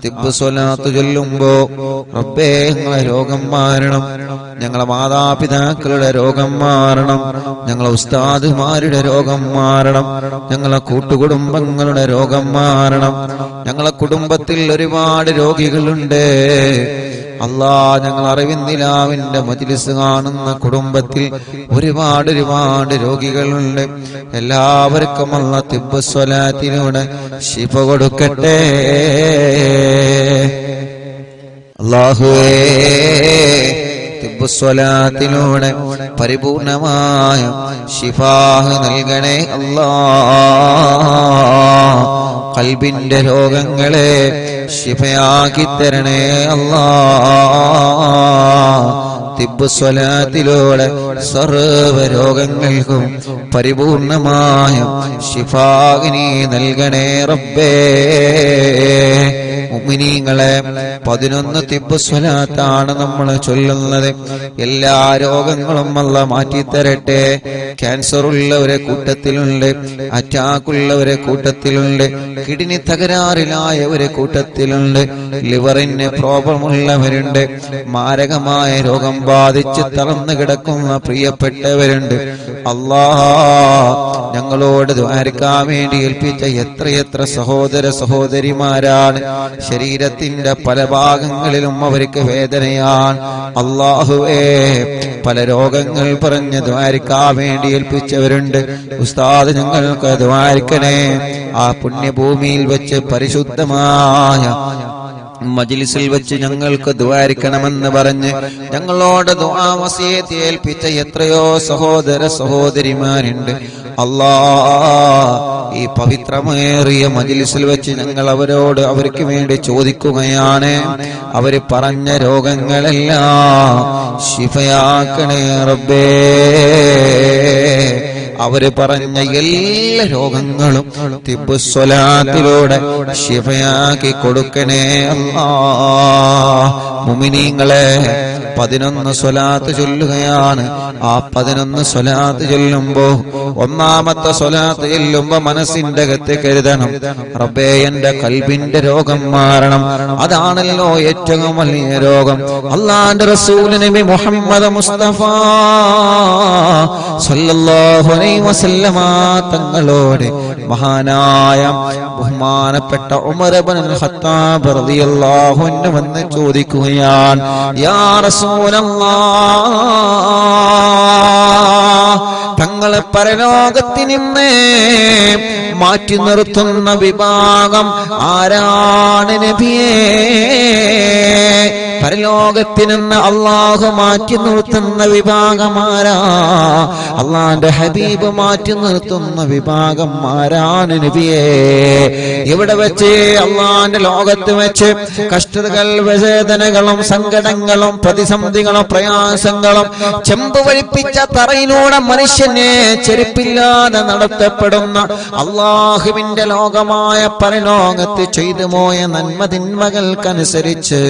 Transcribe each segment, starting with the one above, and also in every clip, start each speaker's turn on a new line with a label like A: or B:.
A: തിബ്ബ് സ്വലാത്ത് ചൊല്ലുമ്പോ റബ്ബേ ഞങ്ങളെ രോഗം മാറണം, ഞങ്ങളെ മാതാപിതാക്കളുടെ രോഗം മാറണം, ഞങ്ങളെ ഉസ്താദുമാരുടെ രോഗം മാറണം, ഞങ്ങളെ കൂട്ടുകുടുംബങ്ങളുടെ രോഗം മാറണം. ഞങ്ങളെ കുടുംബത്തിൽ ഒരുപാട് രോഗികളുണ്ട് അല്ലാ. ഞങ്ങൾ അറിവിന്ദിലാവിന്റെ മജ്‌ലിസ് കാണുന്ന കുടുംബത്തിൽ ഒരുപാട് രോഗികളുണ്ട്. എല്ലാവർക്കും അല്ലാഹ് തിബ്ബ് സ്വലാത്തിലൂടെ ശിഫ കൊടുക്കട്ടെ. അല്ലാഹുവേ തിബ്ബ് സ്വലാത്തിലൂടെ പരിപൂർണമായ ശിഫാഹ് നൽകണേ അല്ലാഹ്. ഖൽബിന്റെ രോഗങ്ങളെ ശിഫയാക്കി തരണേ അല്ലാഹ്. തിബ്ബ് സ്വലാത്തിലൂടെ സർവ്വ രോഗങ്ങൾക്കും പരിപൂർണമായ ശിഫാഗിനി നൽകണേ റബ്ബേ. മുഅ്മിനീങ്ങളെ 11 തിബ്ബ് സ്വലാത്താണ് നമ്മൾ ചൊല്ലുന്നത്. എല്ലാ രോഗങ്ങളും അല്ലാഹ് മാറ്റിത്തരട്ടെ. ക്യാൻസർ ഉള്ളവരെ കൂട്ടത്തിലുണ്ട്, അറ്റാക്ക് ഉള്ളവരെ കൂട്ടത്തിലുണ്ട്, കിഡ്നി തകരാറിലായവരെ കൂട്ടത്തിലുണ്ട്, ലിവറിന് പ്രോബ്ലം ഉള്ളവരുണ്ട്, മാരകമായ രോഗം ബാധിച്ച് തളർന്നു കിടക്കുന്ന പ്രിയപ്പെട്ടവരുണ്ട്. അല്ലാഹ് ഞങ്ങളോട് ദുആർക്കാൻ വേണ്ടി ഏൽപ്പിച്ച എത്രയെത്ര സഹോദര സഹോദരിമാരാണ്. ശരീരത്തിന്റെ പല ഭാഗങ്ങളിലും അവർക്ക് വേദനയാണ്. അല്ലാഹുവേ പല രോഗങ്ങൾ പറഞ്ഞ് ദുആർക്കാൻ വേണ്ടി ഏൽപ്പിച്ചവരുണ്ട്. ഉസ്താദ് ഞങ്ങൾക്ക് ദുആർക്കണേ. ആ പുണ്യഭൂമിയിൽ വെച്ച് പരിശുദ്ധമായ മജ്‌ലിസിൽ വെച്ച് ഞങ്ങൾക്ക് ദുആർക്കണമെന്ന് പറഞ്ഞ് ഞങ്ങളോട് ദുആ വസിയത്ത് ഏൽപ്പിച്ച എത്രയോ സഹോദര സഹോദരിമാരുണ്ട്. അല്ലാഹ് ഈ പവിത്രമേറിയ മജ്‌ലിസിൽ വെച്ച് ഞങ്ങൾ അവർക്ക് വേണ്ടി ചോദിക്കുകയാണ്. അവര് പറഞ്ഞ രോഗങ്ങളെല്ലാം ശിഫയാക്കണേ റബ്ബേ. അവര് പറഞ്ഞ എല്ലാ രോഗങ്ങളും തിബ്ബ് സ്വലാത്തിലൂടെ ശിഫയാക്കി കൊടുക്കണേ അല്ലാഹ്. മുഅ്മിനീങ്ങളെ 11 സ്വലാത്ത് ചൊല്ലുകയാണ്. ആ 11 സ്വലാത്ത് ചൊല്ലുമ്പോ ഒന്നാമത്തെ സ്വലാത്ത് ചൊല്ലുമ്പോ മനസ്സിന്റെ അകത്ത് കരുതണം, റബ്ബേ എന്റെ ഖൽബിന്റെ രോഗം മാറണം. അതാണല്ലോ ഏറ്റവും വലിയ രോഗം. അല്ലാഹുവിന്റെ റസൂൽ നബി മുഹമ്മദ് മുസ്തഫ സല്ലല്ലാഹു അലൈഹി വസല്ലമ തങ്ങളോട് മഹാനായ ബഹുമാനപ്പെട്ട ഉമർ ഇബ്നുൽ ഖത്താബ് റളിയല്ലാഹു അൻഹു വന്ന് ചോദിക്കുകയാണ്, യാ റസൂലല്ലാഹ്, തങ്ങളെ പരലോകത്തിൽ നിന്ന് മാറ്റി നിർത്തുന്ന വിഭാഗം ആരാണ് നബിയേ? പരലോകത്തിൽ നിന്ന് അല്ലാഹു മാറ്റി നിർത്തുന്ന വിഭാഗമാരാ? അല്ലാഹുവിന്റെ ഹബീബ് മാറ്റി നിർത്തുന്ന വിഭാഗം ആരാണ് നബിയേ? ഇവിടെ വെച്ച് അല്ലാഹുവിന്റെ ലോകത്ത് വെച്ച് കഷ്ടതകൾ, വേദനകളും സങ്കടങ്ങളും പ്രതിസന്ധികളും പ്രയാസങ്ങളും ചെമ്പ് വഴിപ്പിച്ച തറയിലൂടെ മനുഷ്യനെ ചെരുപ്പില്ലാതെ നടത്തപ്പെടുന്ന അല്ലാഹുവിന്റെ ലോകമായ പരലോകത്ത് ചെയ്തു പോയ നന്മതിന്മകൾക്കനുസരിച്ച്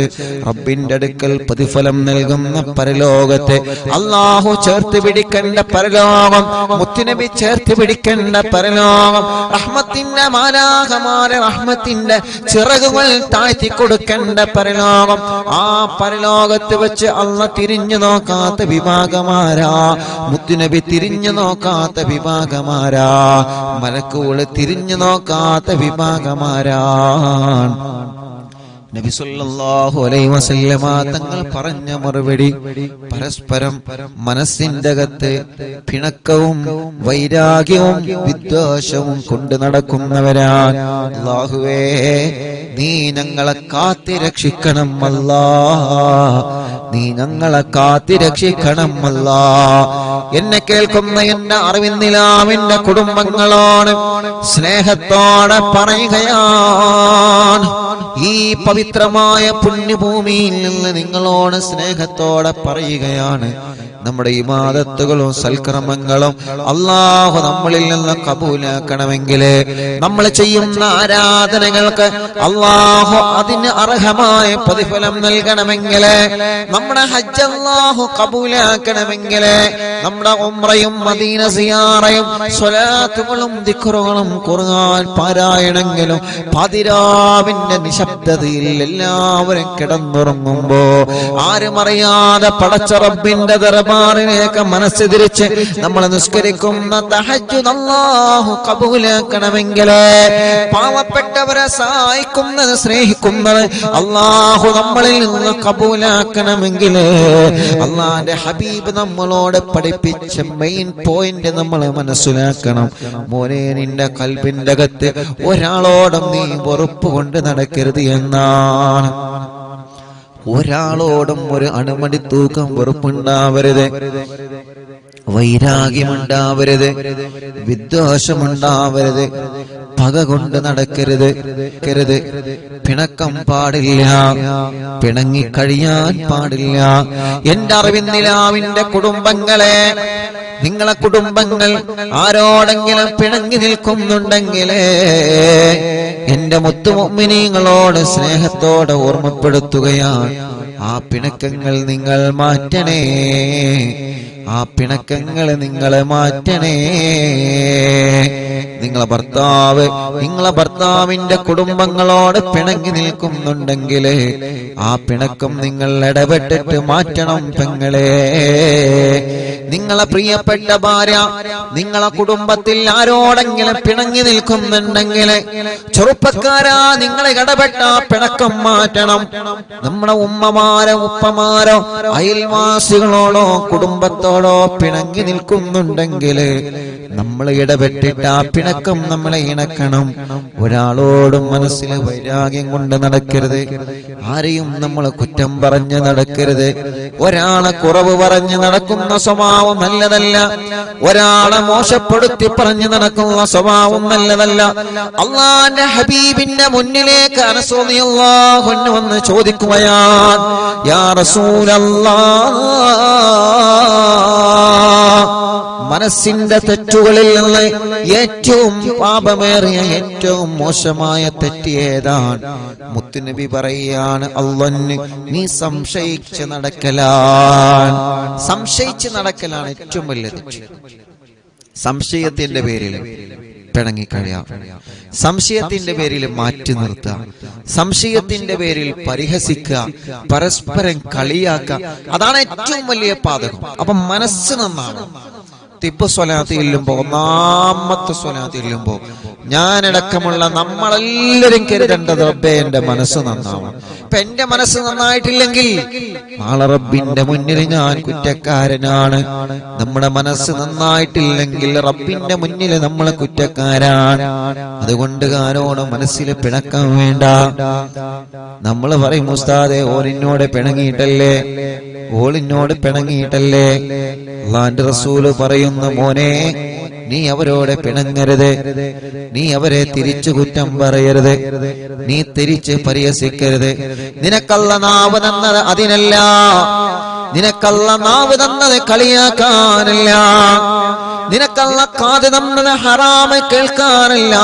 A: റബ്ബിന്റെ അടുക്കൽ പ്രതിഫലം നൽകുന്ന പരലോകത്തെ അല്ലാഹു ചേർത്ത് പിടിക്കേണ്ട പരലോകം, മുത്തുനബി ചേർത്ത് പിടിക്കേണ്ട പരലോകം, റഹ്മത്തിന്റെ മാലാഖമാരെ റഹ്മത്തിന്റെ ചിറകുകൾ താഴ്ത്തി കൊടുക്കേണ്ട പരലോകം. ആ പരലോകത്ത് വെച്ച് അല്ലാഹ് തിരിഞ്ഞു നോക്കാത്ത വിഭാഗമാരാ? മുത്തുനബി തിരിഞ്ഞു നോക്കാത്ത വിഭാഗമാരാ? മലക്കുകൾ തിരിഞ്ഞു നോക്കാത്ത വിഭാഗമാരാണ്? നബി സല്ലല്ലാഹു അലൈഹി വസല്ലമ തങ്ങൾ പറഞ്ഞ മറുപടി പരസ്പരം മനസ്സിന്റെ അകത്ത് പിണക്കവും വൈരാഗ്യവും വിദ്വേഷവും കൊണ്ട് നടക്കുന്നവരാണ്. അല്ലാഹുവേ നീ ഞങ്ങളെ കാത്തി രക്ഷിക്കണം അല്ലാഹ്, നീ ഞങ്ങളെ കാത്തി രക്ഷിക്കണം അല്ലാഹ്. എന്നെ കേൾക്കുന്ന എന്റെ അറിവിന്ദിലാവിന്റെ കുടുംബങ്ങളോട് സ്നേഹത്തോടെ പറയുകയാണ്, ഈ പവിത്രമായ പുണ്യഭൂമിയിൽ നിന്ന് നിങ്ങളോട് സ്നേഹത്തോടെ പറയുകയാണ്, നമ്മുടെ ഇബാദത്തുകളും സൽക്കർമ്മങ്ങളും അല്ലാഹു നമ്മളിൽ നിന്ന് കബൂലാക്കണമെങ്കിൽ, നമ്മൾ ചെയ്യുന്ന ആരാധനകൾക്ക് അല്ലാഹു അതിന് അർഹമായ പ്രതിഫലം നൽകണമെങ്കിൽ, നമ്മുടെ ഹജ്ജ് അല്ലാഹു കബൂലാക്കണമെങ്കിൽ, നമ്മുടെ ഉംറയും മദീന സിയാറയും സ്വലാത്തുകളും ദിക്റുകളും ഖുർആൻ പാരായണമെങ്കിലും പതിരാവിന്റെ നിശബ്ദതയിൽ എല്ലാവരും കിടന്നുറങ്ങുമ്പോ ആരും അറിയാതെ പടച്ച റബ്ബിന്റെ ദർബാറിലേക്ക് മനസ്സ് തിരിച്ച് നമ്മൾ നിസ്കരിക്കുന്ന തഹജ്ജുദ് അല്ലാഹു കബൂലാക്കണമെങ്കിൽ, പാവപ്പെട്ടവരെ സഹായിക്കുന്നത് സ്നേഹിക്കുന്നത് അല്ലാഹു നമ്മളിൽ നിന്ന് കബൂലാക്കണമെങ്കിൽ, അല്ലാഹുവിന്റെ ഹബീബ് നമ്മളോട് പഠിപ്പിച്ച മെയിൻ പോയിന്റ് നമ്മൾ മനസ്സിലാക്കണം. മോനെ, നിന്റെ കൽബിന്റെ അകത്ത് ഒരാളോടും നീ വെറുപ്പ് കൊണ്ട് നടക്കരുത് എന്നാണ്. ഒരാളോടും ഒരു അണുമണി തൂക്കം വെറുപ്പുണ്ടാവരുത്, വൈരാഗ്യമുണ്ടാവരുത്, വിദ്വേഷമുണ്ടാവരുത്, പക കൊണ്ട് നടക്കരുത്, പിണക്കം പാടില്ല, പിണങ്ങിക്കഴിയാൻ പാടില്ല. എന്റെ അറിവിന്നിലാവിന്റെ കുടുംബങ്ങളെ, നിങ്ങളെ കുടുംബങ്ങൾ ആരോടെങ്കിലും പിണങ്ങി നിൽക്കുന്നുണ്ടെങ്കിൽ എന്റെ മുത്തുമുഅ്മിനീങ്ങളോട് സ്നേഹത്തോടെ ഓർമ്മപ്പെടുത്തുകയാണ്, ആ പിണക്കങ്ങൾ നിങ്ങൾ മാറ്റണേ, ആ പിണക്കങ്ങൾ നിങ്ങൾ മാറ്റണേ. നിങ്ങളെ ഭർത്താവിന്റെ കുടുംബങ്ങളോട് പിണങ്ങി നിൽക്കുന്നുണ്ടെങ്കിൽ ആ പിണക്കം നിങ്ങൾ ഇടപെട്ടിട്ട് മാറ്റണം പെങ്ങളെ. നിങ്ങളെ പ്രിയപ്പെട്ട ഭാര്യ നിങ്ങളെ കുടുംബത്തിൽ ആരോടെങ്കിലും പിണങ്ങി നിൽക്കുന്നുണ്ടെങ്കിൽ ചെറുപ്പക്കാരാ, നിങ്ങളെ ഇടപെട്ട പിണക്കം മാറ്റണം. നമ്മുടെ ഉമ്മമാരോ ഉപ്പമാരോ അയൽവാസികളോടോ കുടുംബത്തോടോ പിണങ്ങി നിൽക്കുന്നുണ്ടെങ്കിൽ നമ്മൾ ഇടപെട്ടിട്ട് ആ പിണക്കം നമ്മളെ ഇണക്കണം. ഒരാളോടും മനസ്സിലെ വൈരാഗ്യം കൊണ്ട് നടക്കരുത്, ആരെയും നമ്മൾ കുറ്റം പറഞ്ഞ് നടക്കരുത്, ഒരാളെ കുറവ് പറഞ്ഞ് നടക്കുന്ന സ്വഭാവം നല്ലതല്ല, ഒരാളെ മോശപ്പെടുത്തി പറഞ്ഞ് നടക്കുന്ന സ്വഭാവം നല്ലതല്ല. അല്ലാഹുവിന്റെ ഹബീബിന്റെ മുന്നിലേക്ക് അനസ് റളിയല്ലാഹു അൻഹു വന്ന് ചോദിക്കുകയാണ്, യാ റസൂലല്ലാഹ്, മനസ്സിന്റെ തെറ്റുകളിൽ നിന്ന് ഏറ്റവും പാപമേറിയ ഏറ്റവും മോശമായ തെറ്റ് ഏതാണ്? മുത്തുനബി പറയാണ്, അല്ലാഹുവിനെ നീ സംശയിച്ച് നടക്കലാണ് ഏറ്റവും വലിയ തെറ്റ്. സംശയത്തിന്റെ പേരിൽ പിണങ്ങിക്കഴിയാം, സംശയത്തിന്റെ പേരിൽ മാറ്റി നിർത്തുക, സംശയത്തിന്റെ പേരിൽ പരിഹസിക്കുക, പരസ്പരം കളിയാക്കുക, അതാണ് ഏറ്റവും വലിയ പാതകം. അപ്പൊ മനസ്സ് നന്നാണ്. തിബ് സ്വലാത്ത് ചെല്ലുമ്പോ, ഒന്നാമത്തെ സ്വലാത്ത് ചെല്ലുമ്പോ ഞാനടക്കമുള്ള നമ്മളെല്ലാവരും കരുതേണ്ടത്, റബ്ബേ എന്റെ മനസ്സ് നന്നാവണം. ഇപ്പൊ എന്റെ മനസ്സ് നന്നായിട്ടില്ലെങ്കിൽ നാളെ റബ്ബിന്റെ മുന്നിൽ ഞാൻ കുറ്റക്കാരനാണ്. നമ്മുടെ മനസ്സ് നന്നായിട്ടില്ലെങ്കിൽ റബ്ബിന്റെ മുന്നിൽ നമ്മൾ കുറ്റക്കാരാണ്. അതുകൊണ്ട് ആരോട് മനസ്സിൽ പിണക്കം വേണ്ട. നമ്മൾ പറയും, ഉസ്താദേ ഓളിനോട് പിണങ്ങിയിട്ടല്ലേ, ഓളിനോട് പിണങ്ങിയിട്ടല്ലേ. അല്ലാഹുവിന്റെ റസൂല് പറയുന്നു, മോനെ നീ അവരോട് പിണങ്ങരുത്, നീ അവരെ തിരിച്ചു കുറ്റം പറയരുത്, നീ തിരിച്ച് പരിഹസിക്കരുത്. നിനക്കല്ല നാവ് തന്നത് അതിനല്ല, നിനക്കല്ല നാവ് തന്നത് കളിയാക്കാനല്ല, നിനക്കല്ല കാത് തന്നത് ഹറാമ് കേൾക്കാനല്ല.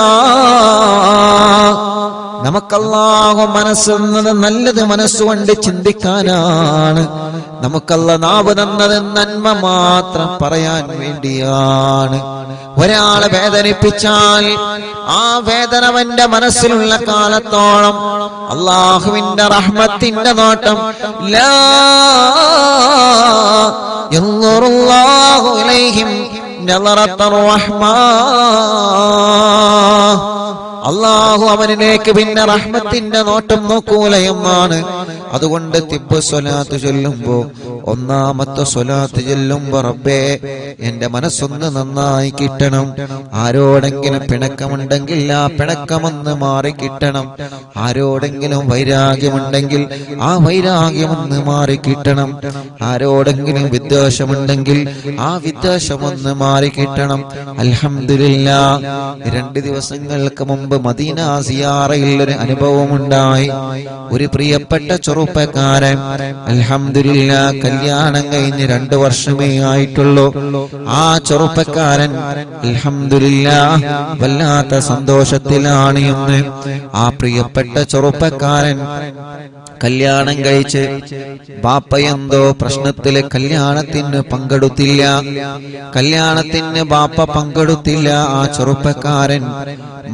A: നമുക്കല്ലാഹു മനസ്സെന്നത് നല്ലത് മനസ്സുകൊണ്ട് ചിന്തിക്കാനാണ്. നമുക്കല്ല നാവ് തന്നത് നന്മ മാത്രം പറയാൻ വേണ്ടിയാണ്. ഒരാളെ വേദനിപ്പിച്ചാൽ ആ വേദന അവന്റെ മനസ്സിലുള്ള കാലത്തോളം അല്ലാഹുവിന്റെ റഹ്മത്തിന്റെ നോട്ടം ലാ യൻദുറുല്ലാഹു ഇലൈഹിം നളറത്തുർ റഹ്മാ, അല്ലാഹു അവനിലേക്ക് പിന്നെ റഹ്മത്തിന്റെ നോട്ടം നോക്കൂല എന്നാണ്. അതുകൊണ്ട് തിബ് സ്വലാത്ത് ചൊല്ലുമ്പോ, ഒന്നാമത്തെ സ്വലാത്ത് ചൊല്ലുമ്പോ, റബ്ബേ എന്റെ മനസ്സൊന്ന് നന്നായി കിട്ടണം. ആരോടെങ്കിലും പിണക്കമുണ്ടെങ്കിൽ ആ പിണക്കമൊന്ന് മാറി കിട്ടണം. ആരോടെങ്കിലും വൈരാഗ്യമുണ്ടെങ്കിൽ ആ വൈരാഗ്യമൊന്ന് മാറി കിട്ടണം. ആരോടെങ്കിലും വിദ്വേഷമുണ്ടെങ്കിൽ ആ വിദ്വേഷമൊന്ന് മാറി കിട്ടണം. അൽഹംദുലില്ലാഹ്, 2 ദിവസങ്ങൾക്ക് മുമ്പ് മദീന സിയാറയിൽ ഒരു അനുഭവമുണ്ടായി. ഒരു പ്രിയപ്പെട്ട ചെറുപ്പക്കാരൻ അൽഹംദുലില്ലാഹ് കല്യാണം കഴിഞ്ഞ് 2 വർഷമേ ആയിട്ടുള്ളൂ. ആ ചെറുപ്പക്കാരൻ അൽഹംദുലില്ലാഹ് വല്ലാത്ത സന്തോഷത്തിലാണ് എന്ന്. ആ പ്രിയപ്പെട്ട ചെറുപ്പക്കാരൻ കല്യാണം കഴിച്ച് ബാപ്പ എന്തോ പ്രശ്നത്തില് കല്യാണത്തിന് പങ്കെടുത്തില്ല. കല്യാണത്തിന് ബാപ്പ പങ്കെടുത്തില്ല. ആ ചെറുപ്പക്കാരൻ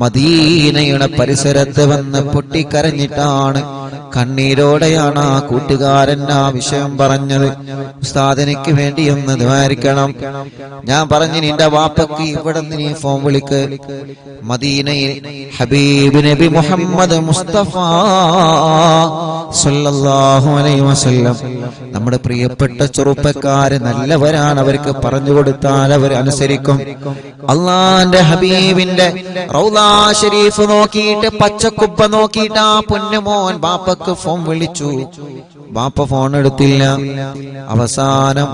A: മദീനയുടെ പരിസരത്ത് വന്ന് പൊട്ടിക്കരഞ്ഞിട്ടാണ്, കണ്ണീരോടെയാണ് ആ കൂട്ടുകാരൻ ആ വിഷയം പറഞ്ഞത്. ഉസ്താദ് എനിക്ക് വേണ്ടി ഒന്ന് ദ്വാരിക്കണം. ഞാൻ പറഞ്ഞു, നിന്റെ വാപ്പക്ക് ഇവിടെ നീ ഫോൺ വിളിക്ക്. മദീനയിൽ ഹബീബ് നബി മുഹമ്മദ് മുസ്തഫ സല്ലല്ലാഹു അലൈഹി വസല്ലം, നമ്മുടെ പ്രിയപ്പെട്ട ചെറുപ്പക്കാര് നല്ലവരാണ്, അവർക്ക് പറഞ്ഞു കൊടുത്താൽ അവർ അനുസരിക്കും. അള്ളാന്റെ ഹബീബിന്റെ റൗള ശരീഫ് നോക്കിയിട്ട്, പച്ചക്കുബ്ബ നോക്കിയിട്ട് ആ പൊന്നുമോൻ ബാപ്പക്ക് ഫോൺ വിളിച്ചു. ബാപ്പ ഫോൺ എടുത്തില്ല. അവസാനം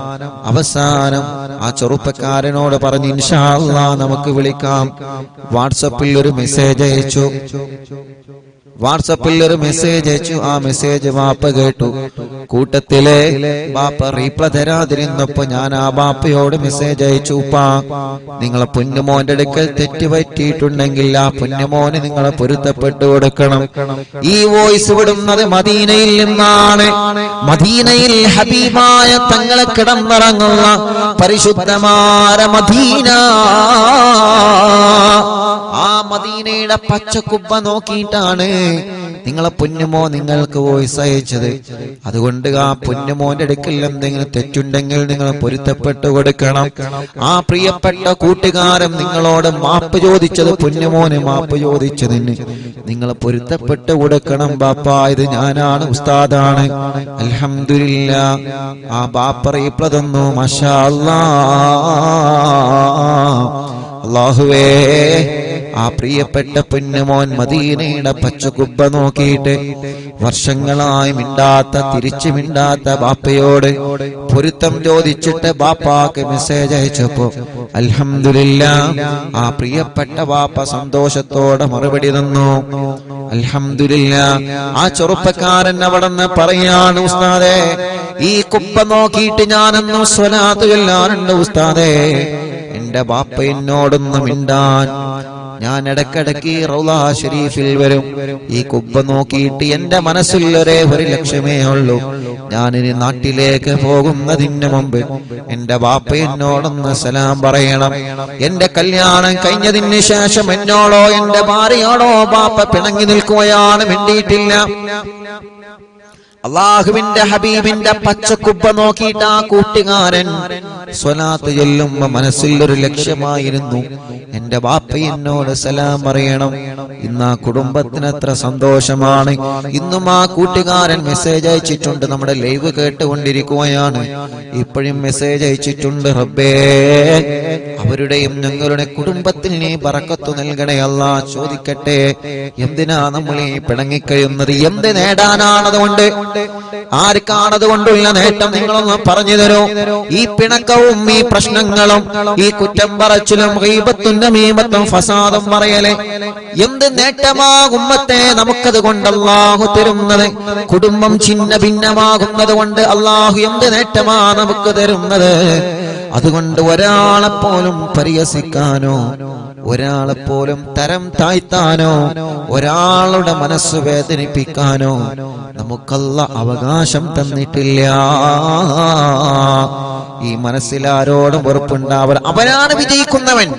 A: ആ ചെറുപ്പക്കാരനോട് പറഞ്ഞു, ഇൻഷാ അല്ലാഹ് നമുക്ക് വിളിക്കാം. വാട്സപ്പിൽ ഒരു മെസ്സേജ് അയച്ചു. ആ മെസ്സേജ് ബാപ്പ കേട്ടു. കൂട്ടത്തിലെ ബാപ്പ റീപ്ലൈ തരാതിരുന്നപ്പോ ഞാൻ ആ ബാപ്പയോട് മെസ്സേജ് അയച്ചു, ഉപ്പാ നിങ്ങളെ പൊന്നുമോന്റെ അടുക്കൽ തെറ്റ് പറ്റിയിട്ടുണ്ടെങ്കിൽ ആ പൊന്നുമോന് നിങ്ങളെ പൊരുത്തപ്പെട്ടു കൊടുക്കണം. ഈ വോയിസ് വിടുന്നത് മദീനയിൽ നിന്നാണ്. മദീനയിൽ ഹബീബായ തങ്ങളെ കിടന്നിറങ്ങുന്ന പരിശുദ്ധമായ മദീന. ആ മദീനയുടെ പച്ചക്കുബ്ബ നോക്കിയിട്ടാണ് നിങ്ങളെ പൊന്നുമോ നിങ്ങൾക്ക് വോയിസ് അയച്ചത്. അതുകൊണ്ട് ആ പൊന്നുമോന്റെ അടുക്കൽ എന്തെങ്കിലും തെറ്റുണ്ടെങ്കിൽ നിങ്ങൾ പൊരുത്തപ്പെട്ടു കൊടുക്കണം. ആ പ്രിയപ്പെട്ട കൂട്ടുകാരൻ നിങ്ങളോട് മാപ്പ് ചോദിച്ചത്, പൊന്നുമോന് മാപ്പ് ചോദിച്ചതിന് നിങ്ങൾ പൊരുത്തപ്പെട്ടു കൊടുക്കണം. ബാപ്പ ഇത് ഞാനാണ്, ഉസ്താദാണ്. അൽഹംദുലില്ലാഹ് ആ ബാപ്പ റീപ്ലൈ തന്നു. മാഷാ അല്ലാഹുവേ, ആ പ്രിയപ്പെട്ട പൊന്നുമോൻ മദീനയുടെ പച്ചക്കുബ്ബ നോക്കിയിട്ട് വർഷങ്ങളായി തിരിച്ചു മിണ്ടാത്ത ബാപ്പയോട് പൊരുത്തം ചോദിച്ചിട്ട് ബാപ്പാക്ക് മെസ്സേജ് അയച്ചപ്പോ അൽഹംദുലില്ലാഹ് ആ പ്രിയപ്പെട്ട ബാപ്പ സന്തോഷത്തോടെ മറുപടി തന്നു. അൽഹംദുലില്ലാഹ് ആ ചെറുപ്പക്കാരൻ അവിടെന്ന് പറയാണ്, ഉസ്താദേ ഈ കുബ്ബ നോക്കിയിട്ട് ഞാനൊന്നും സ്വലാത്ത് ചൊല്ലാറുണ്ട് ഉസ്താദേ. എന്റെ ബാപ്പ എന്നോടൊന്നും മിണ്ടാൻ ഞാൻ ഇടക്കിടക്ക് റൗള ഷരീഫിൽ വരും. ഈ കുബ്ബ നോക്കിയിട്ട് എന്റെ മനസ്സിൽ ഒരു ലക്ഷ്യമേ ഉള്ളൂ, ഞാനിനി നാട്ടിലേക്ക് പോകുന്നതിന് മുമ്പ് എന്റെ ബാപ്പ എന്നോടൊന്ന് സലാം പറയണം. എന്റെ കല്യാണം കഴിഞ്ഞതിന് ശേഷം എന്നോടോ എന്റെ ഭാര്യയോടോ ബാപ്പ പിണങ്ങി നിൽക്കുകയാണ്, മിണ്ടിയിട്ടില്ല. അള്ളാഹുവിന്റെ ഹബീബിന്റെ പച്ചക്കുബ്ബ നോക്കിയിട്ട് ആ കൂട്ടുകാരൻ സ്വലാത്ത് ചൊല്ലുമ്പോ മനസ്സിൽ ഒരു ലക്ഷ്യമായിരുന്നു, എന്റെ ബാപ്പ എന്നോട് സലാം പറയണം. ഇന്ന് ആ കുടുംബത്തിന് എത്ര സന്തോഷമാണ്. ഇന്നും ആ കൂട്ടുകാരൻ മെസ്സേജ് അയച്ചിട്ടുണ്ട്. നമ്മുടെ ലൈവ് കേട്ടുകൊണ്ടിരിക്കുകയാണ്, ഇപ്പോഴും മെസ്സേജ് അയച്ചിട്ടുണ്ട്. റബ്ബേ, അവരുടെയും ഞങ്ങളുടെ കുടുംബത്തിൽ നീ ബറക്കത്ത് നൽകണേ അല്ലാ. ചോദിക്കട്ടെ, എന്തിനാ നമ്മൾ ഈ പിണങ്ങിക്കഴിയുന്നത്? എന്ത് നേടാനാണതുകൊണ്ട്? ആർക്കാണതുകൊണ്ടുള്ള നേട്ടം? നിങ്ങളൊന്ന് പറഞ്ഞു തരൂ. ഈ പിണക്കവും ഈ പ്രശ്നങ്ങളും ഈ കുറ്റം പറച്ചിലും ഗീബത്തും നമീമത്തും ഫസാദും പറയലേ എന്ത് നേട്ടമാകുമ്പത്തെ നമുക്കത് കൊണ്ട് അല്ലാഹു തരുന്നത്? കുടുംബം ഛിന്ന ഭിന്നമാകുന്നത് കൊണ്ട് അല്ലാഹു എന്ത് നേട്ടമാ നമുക്ക് തരുന്നത്? അതുകൊണ്ട് ഒരാളെപ്പോലും പരിഹസിക്കാനോ ഒരാളെപ്പോലും തരം താഴ്ത്താനോ ഒരാളുടെ മനസ്സ് വേദനിപ്പിക്കാനോ നമുക്കല്ല അവകാശം തന്നിട്ടില്ല. ഈ മനസ്സിൽ ആരോടും വെറുപ്പുണ്ടാവണം. അവനാണ് വിജയിക്കുന്നവൻ,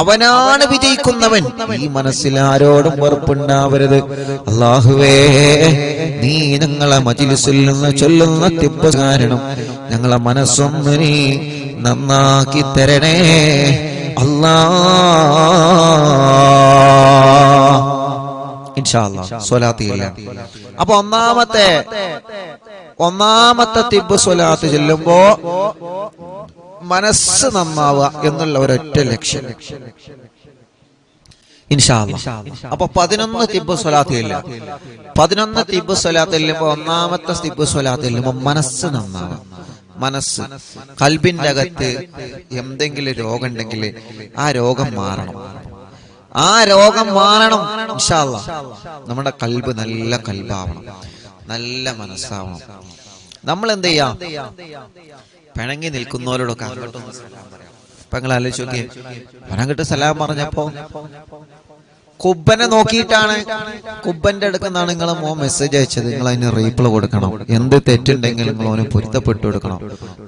A: അവനാണ് വിജയിക്കുന്നവൻ. ഈ മനസ്സിൽ ആരോടും വെറുപ്പുണ്ടാവരുത്. അല്ലാഹുവേ, നീ ഞങ്ങളെ മജ്‌ലിസിൽ നിന്ന് ചൊല്ലുന്ന തിബ്ബ് കാരണം ഞങ്ങളെ മനസ്സൊന്ന് നീ നന്നാക്കി തരണേ അല്ലാഹ്. ഇൻഷാ അല്ലാഹ് സ്വലാത്ത് ഇല്ല. അപ്പൊ ഒന്നാമത്തെ തിബ്ബ് സ്വലാത്ത് ചൊല്ലുമ്പോ മനസ്സ് നന്നാവുക എന്നുള്ള ഒരൊറ്റ ലക്ഷ്യം. ഇൻഷാ അല്ലാഹ്. അപ്പൊ 11 തിബ്ബ് സ്വലാത്ത് ഇല്ല. 11 തിബ്ബ് സ്വലാത്ത് ചെല്ലുമ്പോ ഒന്നാമത്തെ തിബ്ബ് സ്വലാത്ത് ചെല്ലുമ്പോ മനസ്സ് നന്നാവുക. മനസ്സ്, കൽബിന്റെ അകത്ത് എന്തെങ്കിലും രോഗം ഉണ്ടെങ്കിൽ ആ രോഗം മാറണം. ആ രോഗം മാറണം ഇൻഷാ അല്ലാഹ്. നമ്മുടെ കൽബ് നല്ല കൽബാവണം, നല്ല മനസ്സാവണം. നമ്മൾ എന്ത് ചെയ്യാം? പിണങ്ങി നിൽക്കുന്നവരോടൊക്കെ അങ്ങോട്ടൊന്ന് സലാം പറയാം. ഇപ്പൊ നിങ്ങൾ ആലോചിച്ച് നോക്കിയേ, അങ്ങോട്ട് സലാം പറഞ്ഞപ്പോ കുബ്ബനെ നോക്കിയിട്ടാണ്, കുബ്ബന്റെ അടുക്കുന്നാണ് നിങ്ങളെ മോൻ മെസ്സേജ് അയച്ചത്. നിങ്ങൾ അതിന് റീപ്ലൈ കൊടുക്കണം. എന്ത് തെറ്റുണ്ടെങ്കിൽ നിങ്ങൾ അവന് പൊരുത്തപ്പെട്ടു കൊടുക്കണം.